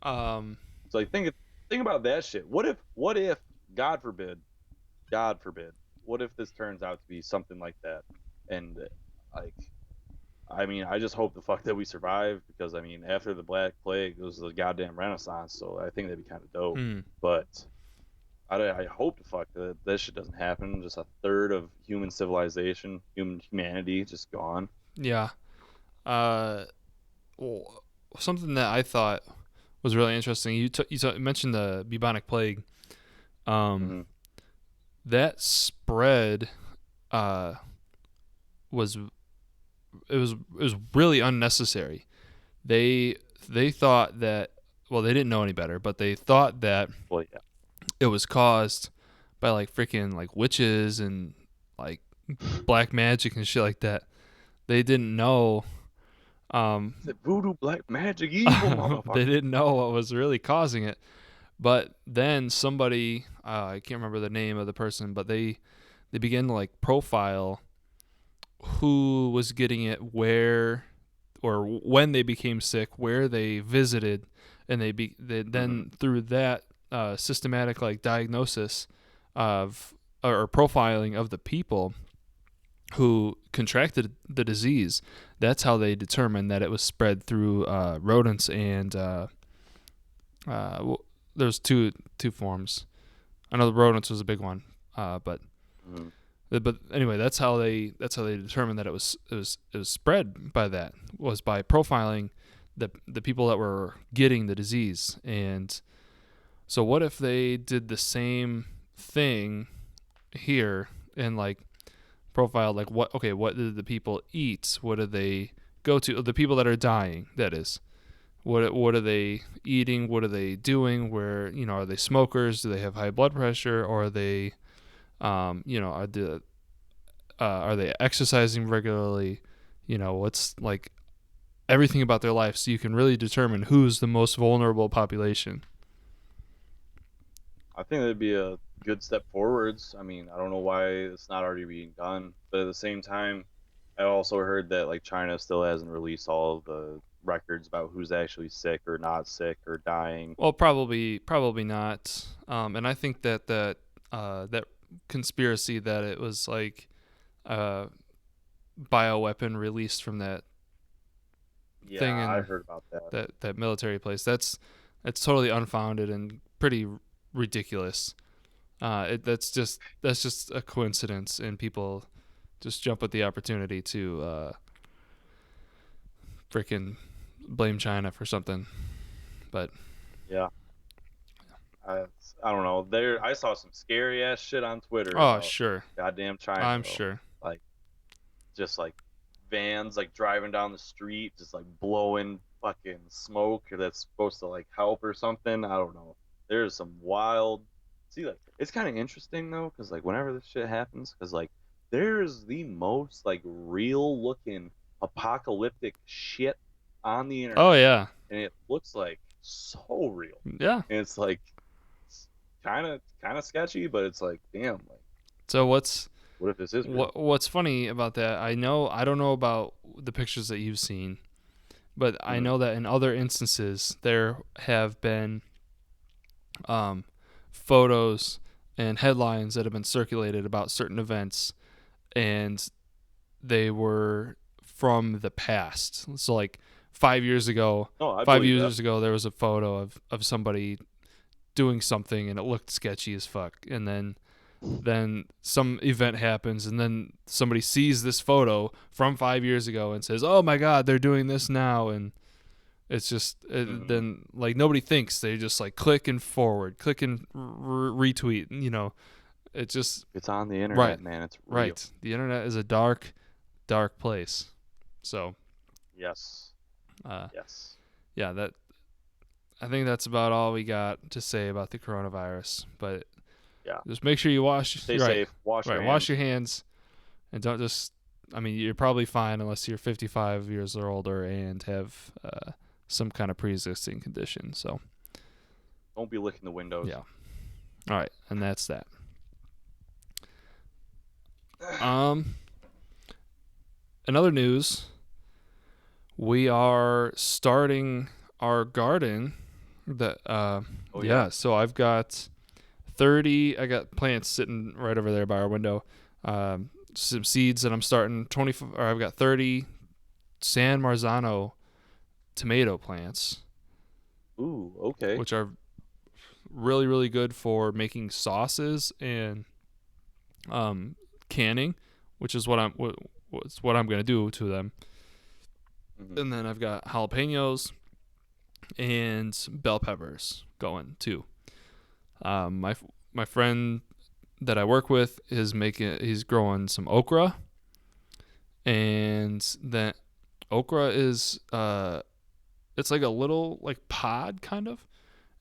Um, So like think about that shit. What if God forbid, God forbid, what if this turns out to be something like that? And like I mean, I just hope the fuck that we survive because I mean, after the Black Plague, it was the goddamn Renaissance, so I think that'd be kind of dope. hmm. But I hope to fuck that this shit doesn't happen. Just a third of human civilization, humanity, just gone. Yeah. Uh, well, something that I thought was really interesting. You mentioned the bubonic plague. Um, Hmm. that spread uh, was it was really unnecessary. They they thought that, well, they didn't know any better, but they thought that Well, yeah. it was caused by like freaking like witches and like black magic and shit like that. They didn't know. Um, It's voodoo, black magic, evil they motherfucker. didn't know what was really causing it. But then somebody, I can't remember the name of the person, but they began to like profile who was getting it, where or when they became sick, where they visited, and they Hmm. then through that systematic like diagnosis of or profiling of the people who contracted the disease, that's how they determined that it was spread through rodents and uh, there's two forms. I know the rodents was a big one, but Hmm. but anyway, that's how they determined that it was spread by that, was by profiling the people that were getting the disease. And so what if they did the same thing here and like profiled like what did the people eat? What did they go to? The people that are dying, that is. What are they eating? What are they doing? Where, are they smokers? Do they have high blood pressure? Or are they are they exercising regularly? What's like everything about their life, so you can really determine who's the most vulnerable population. I think that'd be a good step forwards. I mean, I don't know why it's not already being done, but at the same time, I also heard that like China still hasn't released all of the records about who's actually sick or not sick or dying. Well, probably not. And I think that conspiracy that it was like a bioweapon released from that Yeah, thing I in heard about that. that military place, that's totally unfounded and pretty ridiculous. That's just a coincidence, and people just jump at the opportunity to freaking blame China for something. But Yeah, I, I don't know. There, I saw some scary ass shit on Twitter oh, about sure, goddamn China I'm though. sure. Like just like vans like driving down the street, just like blowing fucking smoke that's supposed to like help or something. I don't know. There's some wild. See, like it's kind of interesting though, because like whenever this shit happens, because like there's the most like real looking apocalyptic shit on the Oh internet, yeah, and it looks like so real, yeah. and it's like kind of sketchy, but it's like damn, like So what if this is real? what's funny about that? I don't know about the pictures that you've seen, but I Hmm. know that in other instances there have been um, photos and headlines that have been circulated about certain events, and they were from the past. So like 5 years ago, No, I five believe that. years ago, there was a photo of somebody doing something and it looked sketchy as fuck. And then some event happens, and then somebody sees this photo from 5 years ago and says, "Oh my God, they're doing this now." And it's just Hmm. then like nobody thinks, they just like click and forward, click and retweet. It's just It's on the right, internet, man. It's real. right. The internet is a dark, dark place. So, Yes. uh, Yes. yeah, that I think that's about all we got to say about the coronavirus. But Yeah. just make sure you wash. Stay Right, safe. Wash right. your Wash your hands. hands and don't just. I mean, you're probably fine unless you're 55 years or older and have some kind of pre-existing condition. So, Don't be licking the windows. yeah. All right, and that's that. Um, another news, we are starting our garden. That Oh yeah. yeah, so I've got 30. I got plants sitting right over there by our window. Some seeds that I'm starting 20, or I've got 30 San Marzano tomato plants, Ooh. Okay. which are really really good for making sauces and canning, which is what I'm gonna do to them. Hmm. And then I've got jalapenos and bell peppers going too. My friend that I work with he's growing some okra, and then okra is it's like a little like pod kind of.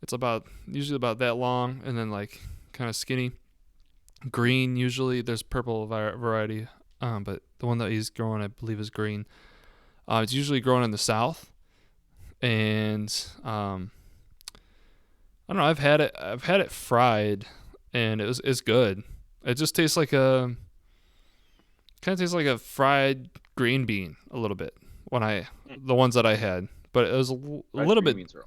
It's about usually about that long, and then like kind of skinny. Green usually. There's purple variety, but the one that he's growing I believe is green. It's usually grown in the south, and I don't know. I've had it fried, and it's good. It just tastes like a kind of tastes like a fried green bean a little bit when I the ones that I had, but it was a Fried little green bit beans are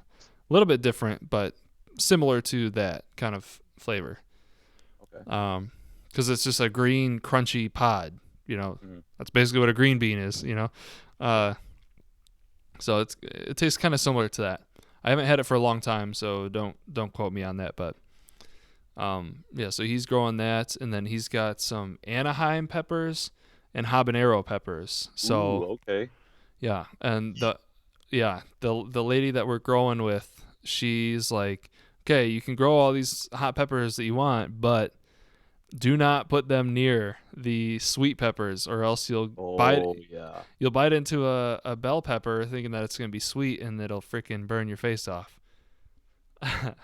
different, but similar to that kind of flavor. okay. Because it's just a green crunchy pod. You know, Hmm. that's basically what a green bean is. You know, uh, so it tastes kind of similar to that. I haven't had it for a long time, so don't quote me on that. But yeah, so he's growing that, and then he's got some Anaheim peppers and habanero peppers. Ooh, So okay. yeah, and the lady that we're growing with, she's like, okay, you can grow all these hot peppers that you want, but do not put them near the sweet peppers, or else Oh yeah. you'll bite into a bell pepper thinking that it's gonna be sweet, and it'll freaking burn your face off.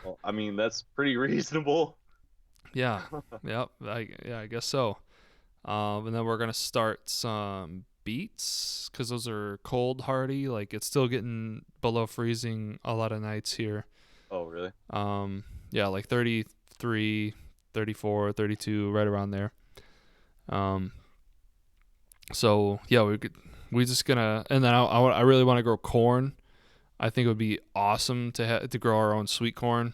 Well, I mean that's pretty reasonable. Yeah, yep, I guess so. And then we're gonna start some beets because those are cold hardy. Like it's still getting below freezing a lot of nights here. Oh really? Yeah, like 33, 34, 32, right around there. Um, so yeah, we just gonna, and then I really want to grow corn. I think it would be awesome to grow our own sweet corn.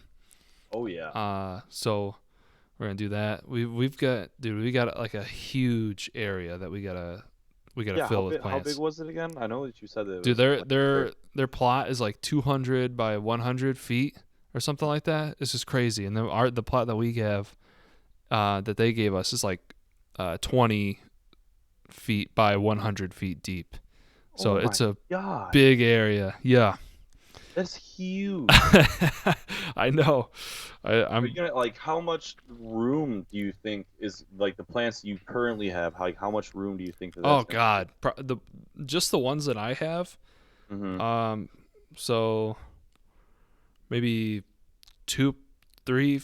Oh yeah. So we're gonna do that. We got like a huge area that we gotta Yeah, fill with how big plants. was it again? I know that you said that it Dude, was like very their plot is like 200 by 100 feet or something like that. It's just crazy. And then the plot that we have that they gave us is like 20 feet by 100 feet deep. So Oh it's my a God. big area. Yeah. That's huge. I know. Are you I'm gonna like how much room do you think is like the plants you currently have? Like how much room do you think that oh that's gonna god, the just the ones that I have. take? Mm-hmm. Um, so maybe two, three,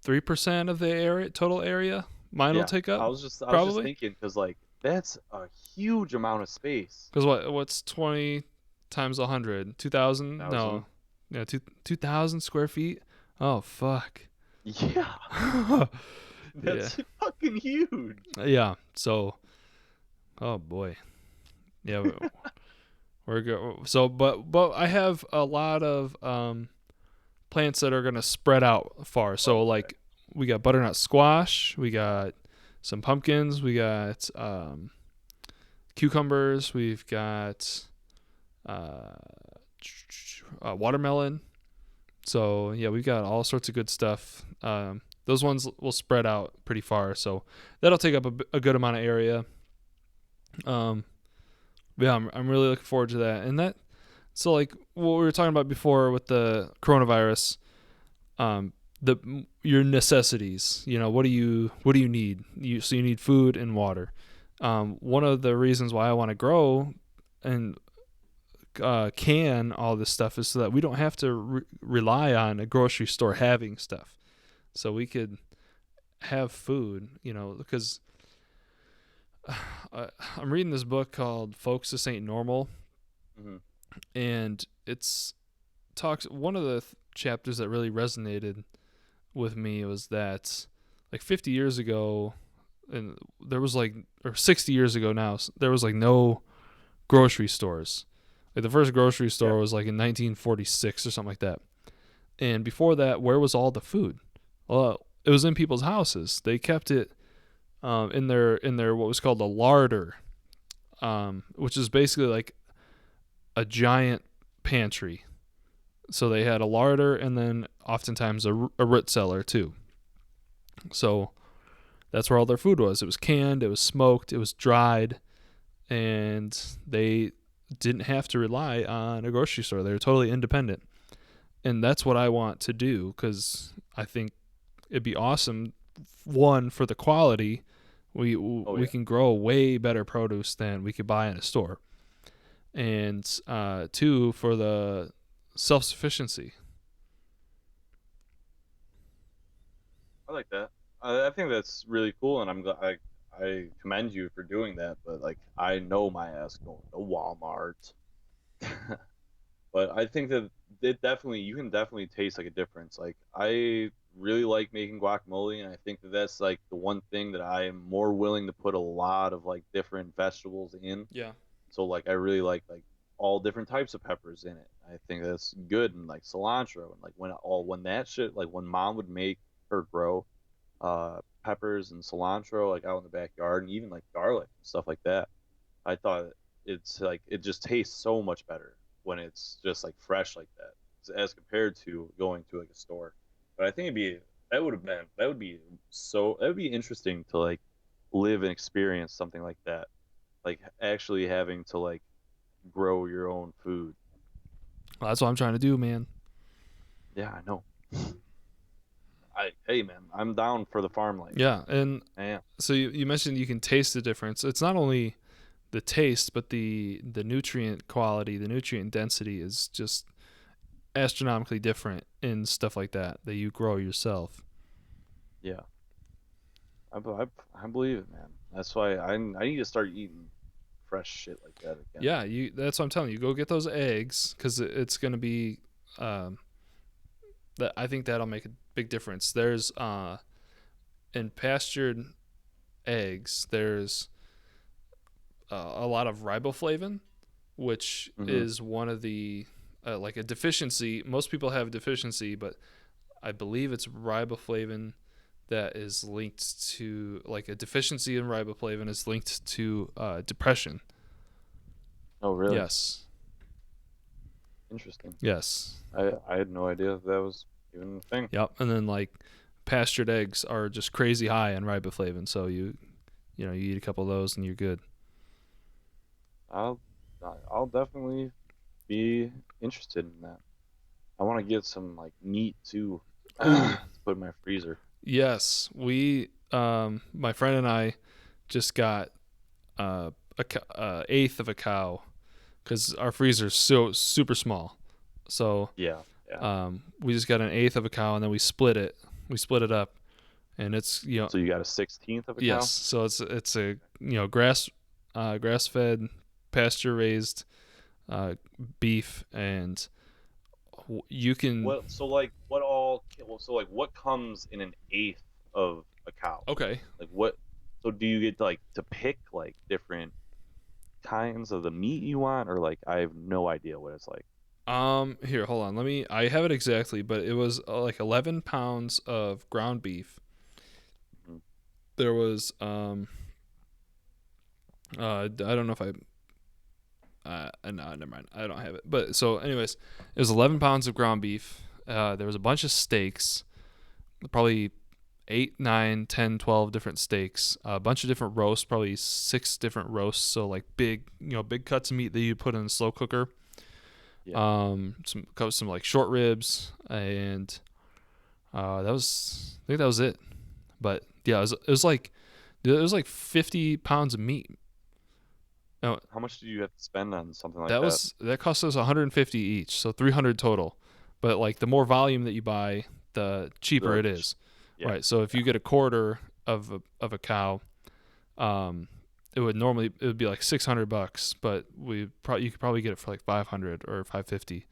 3% of the area total area mine will Yeah, take up I was just probably. thinking because like that's a huge amount of space. Because what's 20 times 100? 2,000? No, 1,000. yeah, 2,000 square feet. Oh fuck. Yeah, Yeah, that's fucking huge. yeah. So, oh boy, yeah, we're good. So, but I have a lot of plants that are gonna spread out far. So Okay. like we got butternut squash, we got some pumpkins, we got cucumbers, we've got uh, watermelon. So yeah, we've got all sorts of good stuff. Those ones will spread out pretty far, so that'll take up a good amount of area. Um, yeah, I'm really looking forward to that. And that so like what we were talking about before with the coronavirus, um, the your necessities. You know, what do you need? So you need food and water. One of the reasons why I want to grow and can all this stuff is so that we don't have to rely on a grocery store having stuff. So we could have food, you know, because I'm reading this book called "Folks, This Ain't Normal," Hmm. and talks. One of the chapters that really resonated with me was that, like 50 years ago, and there was like, or 60 years ago now, there was like no grocery stores. Like the first grocery Yeah. store was like in 1946 or something like that. And before that, where was all the food? Well, it was in people's houses. They kept it in their what was called a larder, which is basically like a giant pantry. So they had a larder and then oftentimes a root cellar too. So that's where all their food was. It was canned, it was smoked, it was dried, and they didn't have to rely on a grocery store. They were totally independent. And that's what I want to do because I think it'd be awesome. One, for the quality, we Oh we yeah. can grow way better produce than we could buy in a store, and two, for the self sufficiency. I like that. I think that's really cool, and I'm glad I commend you for doing that. But like, I know my ass going to Walmart. But I think that it definitely you can definitely taste like a difference. Like I really like making guacamole, and I think that that's like the one thing that I am more willing to put a lot of like different vegetables in. Yeah. So like I really like all different types of peppers in it. I think that's good, and like cilantro, and like when that shit, like when mom would make her grow peppers and cilantro like out in the backyard, and even like garlic and stuff like that. I thought it's like it just tastes so much better when it's just like fresh like that as compared to going to like a store. But I think that would be that would be interesting to like live and experience something like that. Like actually having to like grow your own food. Well, that's what I'm trying to do, man. Yeah, I know. I Hey man, I'm down for the farm life. Yeah, and I am. so you mentioned you can taste the difference. It's not only the taste, but the nutrient quality, the nutrient density is just astronomically different in stuff like that you grow yourself. Yeah. I believe it, man. That's why I need to start eating fresh shit like that again. Yeah, you. That's what I'm telling you. Go get those eggs because it's gonna be. Um, that I think that'll make a big difference. There's in pastured eggs. There's a lot of riboflavin, which Hmm. is one of the like a deficiency. Most people have a deficiency, but I believe it's riboflavin that is linked to like a deficiency in riboflavin is linked to depression. Oh, really? Yes. Interesting. Yes. I had no idea that was even a thing. Yep. And then like pastured eggs are just crazy high in riboflavin, so you eat a couple of those and you're good. I'll I'll definitely be interested in that. I want to get some like meat too Ooh, to put in my freezer. yes. We my friend and I just got eighth of a cow because our freezer's so super small. So Yeah, yeah. we just got an eighth of a cow and then we split it. We split it up, and it's So you got a 16th of a yes. cow? So it's a grass fed pasture raised beef, and you can. What so like what all well, so like what comes in an eighth of a cow? Okay. Like what so do you get like to pick like different kinds of the meat you want, or like I have no idea what it's like. Here, hold on. I have it exactly, but it was like 11 pounds of ground beef. Mhm. There was I don't know if I no, never mind. I don't have it. But so, anyways, it was 11 pounds of ground beef. There was a bunch of steaks, probably 8, 9, 10, 12 different steaks, a bunch of different roasts, probably 6 different roasts. So like big cuts of meat that you put in a slow cooker. Yeah. Some like short ribs, and I think that was it. But yeah, it was like 50 pounds of meat. No, How much do you have to spend on something like that? that cost us 150 each, so 300 total. But like the more volume that you buy, the cheaper The it is. yeah. Right. So if Yeah. you get a quarter of a cow, um, it would be like $600, but you could probably get it for like 500 or 550.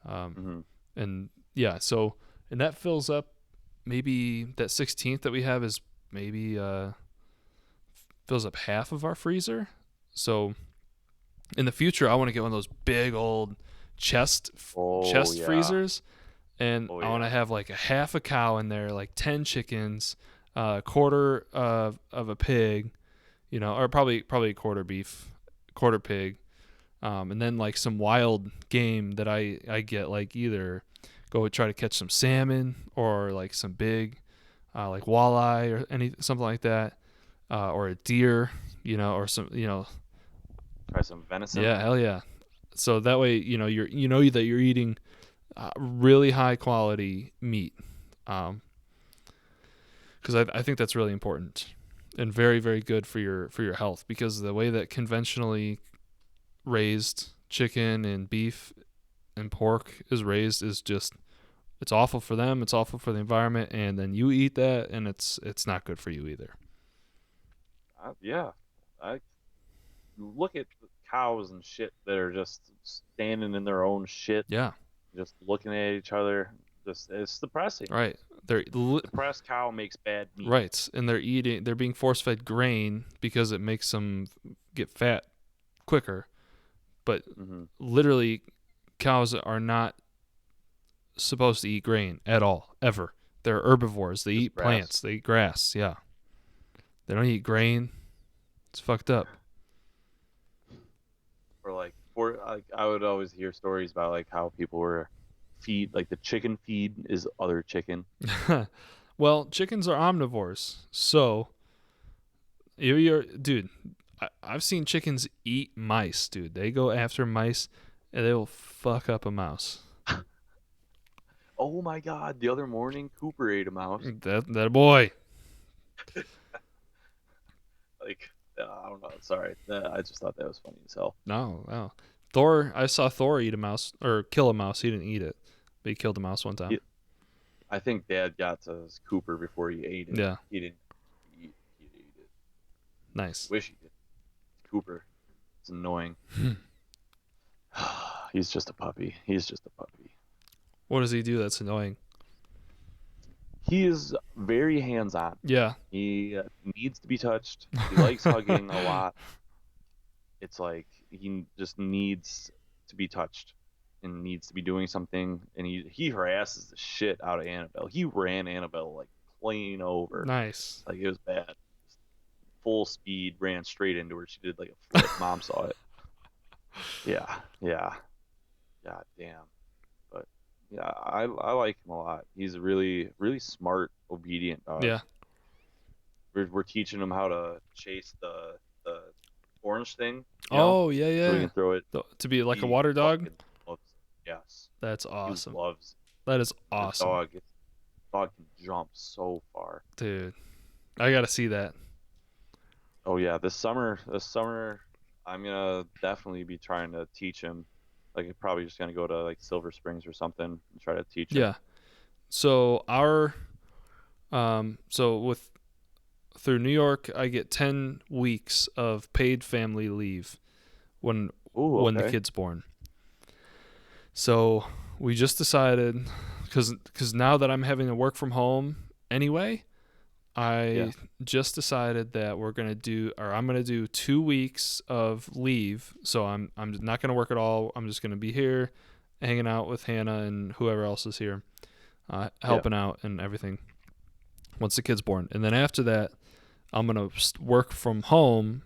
Um, Hmm. and yeah, so and that fills up maybe that 16th that we have is maybe fills up half of our freezer. So in the future, I want to get one of those big old chest Oh chest yeah. freezers, and Oh I want yeah. to have like a half a cow in there, like 10 chickens, a quarter of a pig, or probably a quarter beef, quarter pig, And then like some wild game that I get, like either go try to catch some salmon or like some big like walleye or something like that, or a deer, or some, Try some venison. yeah, hell yeah. So that way, you know that you're eating really high quality meat, because I think that's really important and very very good for your health, because the way that conventionally raised chicken and beef and pork is raised is just, it's awful for them, it's awful for the environment, and then you eat that and it's not good for you either. Yeah, I you look at the cows and shit that are just standing in their own shit, Yeah, just looking at each other. Just it's depressing. right. They're Depressed cow makes bad meat. right, and they're being force fed grain because it makes them get fat quicker. But Hmm. literally, cows are not supposed to eat grain at all, ever. They're herbivores. They Just eat grass. plants. They eat grass. Yeah, they don't eat grain. It's fucked up. Or like I would always hear stories about like how people were feed like the chicken feed is other chicken. Well, chickens are omnivores, so dude. I've seen chickens eat mice, dude. They go after mice, and they will fuck up a mouse. Oh my god, the other morning Cooper ate a mouse. That boy. Like I don't know, sorry. I just thought that was funny as hell. No, no. Thor. I saw Thor eat a mouse or kill a mouse. He didn't eat it, but he killed a mouse one time. I think Dad got to Cooper before he ate it. Yeah, He didn't eat. He ate it. nice. Wish he did. Cooper. It's annoying. He's just a puppy. He's just a puppy. What does he do that's annoying? He is very hands-on. Yeah. He needs to be touched. He likes hugging a lot. It's like he just needs to be touched and needs to be doing something. And he harasses the shit out of Annabelle. He ran Annabelle like clean over. Nice. Like it was bad. Full speed, ran straight into her. She did like a flip. Mom saw it. Yeah, yeah. God damn. But yeah, I like him a lot. He's a really really smart, obedient dog. Yeah. We're teaching him how to chase the orange thing, Oh yeah, so we yeah. can throw it. To be like a He water dog. fucking loves it. Yes, That's he awesome. loves That is this awesome, dog. This dog can jump so far. dude. I gotta see that. Oh yeah, this summer, I'm gonna definitely be trying to teach him. Like, I'm probably just gonna go to like Silver Springs or something and try to teach him. Yeah. So so with through New York, I get 10 weeks of paid family leave when Ooh, the okay. kid's born. So we just decided, because now that I'm having to work from home anyway, Yeah, I just decided that I'm gonna do 2 weeks of leave. So I'm not gonna work at all. I'm just gonna be here, hanging out with Hannah and whoever else is here, yeah. helping out and everything. Once the kid's born, and then after that, I'm gonna work from home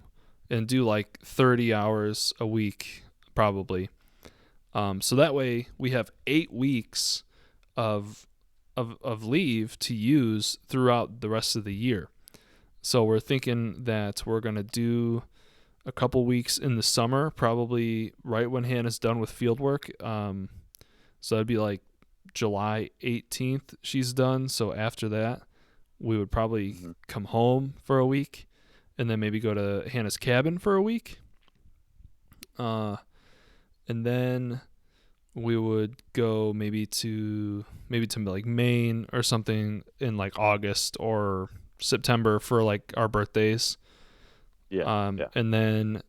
and do like 30 hours a week probably. So that way we have 8 weeks of of leave to use throughout the rest of the year. So we're thinking that we're gonna do a couple weeks in the summer, probably right when Hannah's done with field work. So that'd be like July 18th she's done. So after that, we would probably Hmm. come home for a week, and then maybe go to Hannah's cabin for a week. Uh, and then we would go maybe to like Maine or something in like August or September for like our birthdays. Yeah, yeah. And then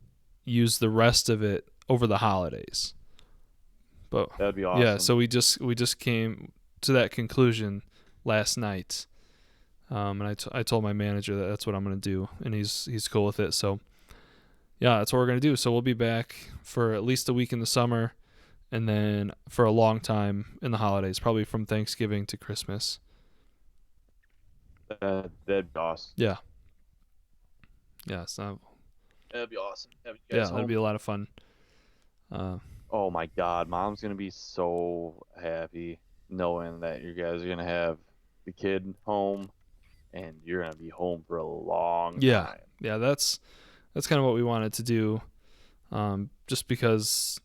use the rest of it over the holidays. But That'd be yeah, awesome. so we just came to that conclusion last night. And I told my manager that that's what I'm gonna do, and he's cool with it. So yeah, that's what we're gonna do. So we'll be back for at least a week in the summer, and then for a long time in the holidays, probably from Thanksgiving to Christmas. That'd be awesome. Yeah, yeah, so That'd be awesome. Have you yeah, guys that'd be home? a lot of fun. Oh my God, mom's gonna be so happy knowing that you guys are gonna have the kid home and you're gonna be home for a long Yeah, time. yeah, that's kind of what we wanted to do. Just because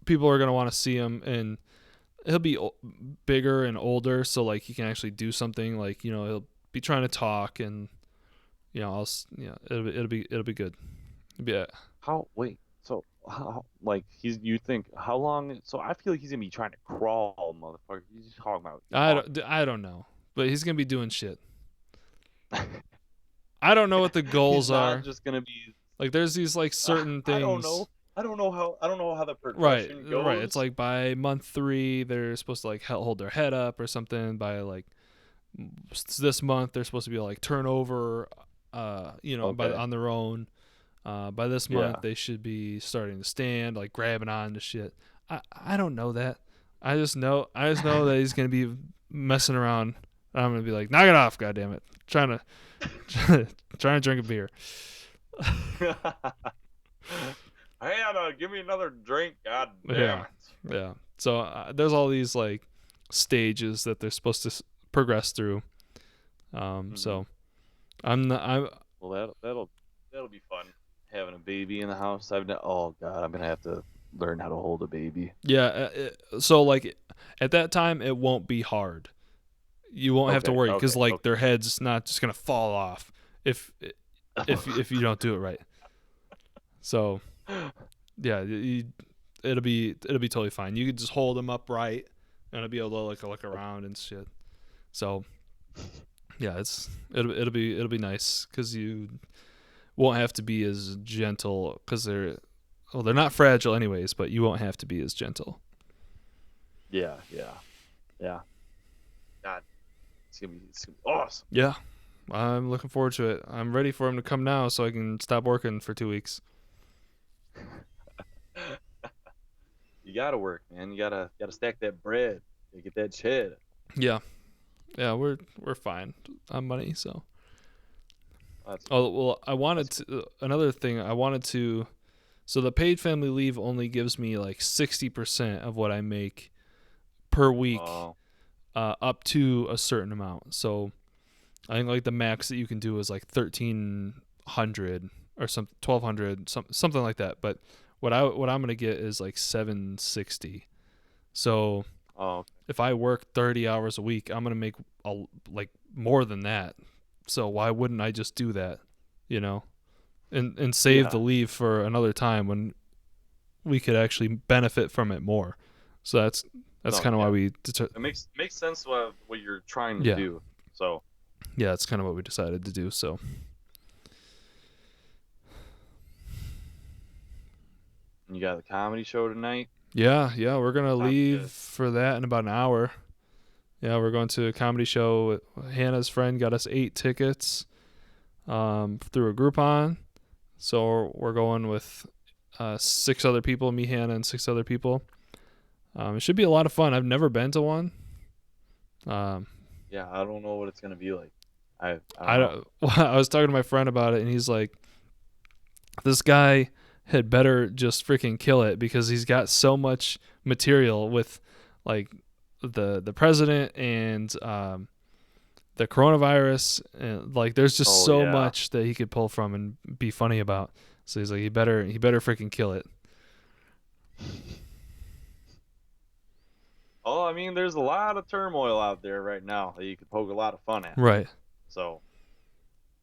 people are gonna want to see him, and he'll be bigger and older, so like he can actually do something. Like he'll be trying to talk, and it'll be good. Yeah, How, wait, so how, like you think how long? So I feel like he's gonna be trying to crawl, motherfucker. He's talking about walking. I don't know, but he's gonna be doing shit. I don't know what the He's goals not are. just gonna be. Like there's these like certain I don't things. know. I don't know how the Right, progression right. It's goes. like by month 3, they're supposed to like hold their head up or something. By like this month, they're supposed to be like turnover, Okay. on their own. By this month, Yeah. they should be starting to stand, like grabbing on to shit. I don't know that. I just know that he's gonna be messing around. I'm gonna be like, knock it off, goddammit. Trying to trying to drink a beer. Hannah, give me another drink. God damn Yeah, it. yeah. So there's all these like stages that they're supposed to progress through. Hmm. So I'm not. I'm Well, that'll be fun. Having a baby in the house. Oh God, I'm gonna have to learn how to hold a baby. Yeah. So like at that time, it won't be hard. You won't have to Okay. worry because Okay. like Okay. their head's not just gonna fall off if if you don't do it right. So yeah, it'll be totally fine. You could just hold them upright and it'll be able to like look around and shit. So yeah, it'll be nice because you won't have to be as gentle because they're not fragile anyways, but you won't have to be as gentle. Yeah. Yeah. Yeah. God, it's gonna be awesome. Yeah, I'm looking forward to it. I'm ready for him to come now so I can stop working for 2 weeks. You gotta work, man. You gotta stack that bread. You get that cheddar. Yeah, yeah, we're fine on money. So, That's oh cool. well, I wanted That's cool. to another thing. I wanted to. So the paid family leave only gives me like 60% of what I make per week, Oh, up to a certain amount. So I think like the max that you can do is like 1,300 or 1,200, something like that. But what I'm gonna get is like 760. So oh, if I work 30 hours a week, I'm gonna make like more than that. So why wouldn't I just do that, you know, and save the yeah. leave for another time when we could actually benefit from it more. So that's No, kind of why yeah. we It makes sense what you're trying to yeah, do. So yeah, that's kind of what we decided to do. So you got the comedy show tonight. yeah, we're gonna Sounds leave good. for that in about an hour. Yeah, we're going to a comedy show. Hannah's friend got us 8 tickets, through a Groupon. So we're going with 6 other people, me, Hannah, and 6 other people. It should be a lot of fun. I've never been to one. Um, Yeah, I don't know what it's gonna be like. I don't I know. don't, I was talking to my friend about it, and he's like, "This guy had better just freaking kill it because he's got so much material with, like, the president and the coronavirus, and like there's just Oh so yeah. much that he could pull from and be funny about." So he's like, he better freaking kill it. Oh, I mean, there's a lot of turmoil out there right now that you could poke a lot of fun at. Right. So,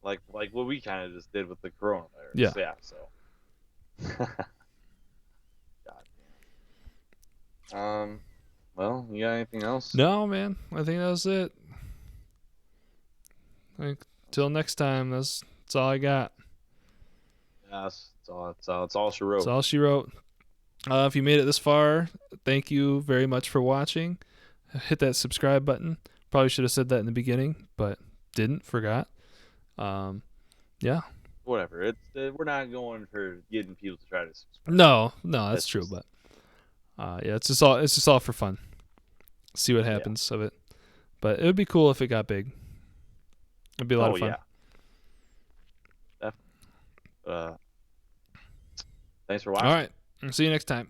like what we kind of just did with the Yeah. coronavirus. Yeah. So, God damn. Well, you got anything else? No, man. I think that was it. Like, till next time. That's all I got. Yes. It's all she That's wrote. all she wrote. If you made it this far, thank you very much for watching. Hit that subscribe button. Probably should have said that in the beginning, but didn't. Forgot. Um, yeah. Whatever. We're not going for getting people to try to subscribe. No, that's That's true. just But yeah, it's just all for fun. See what yeah. happens of it. But it would be cool if it got big. It'd be a lot Oh of fun. yeah. Definitely. Thanks for All watching. right. See you next time.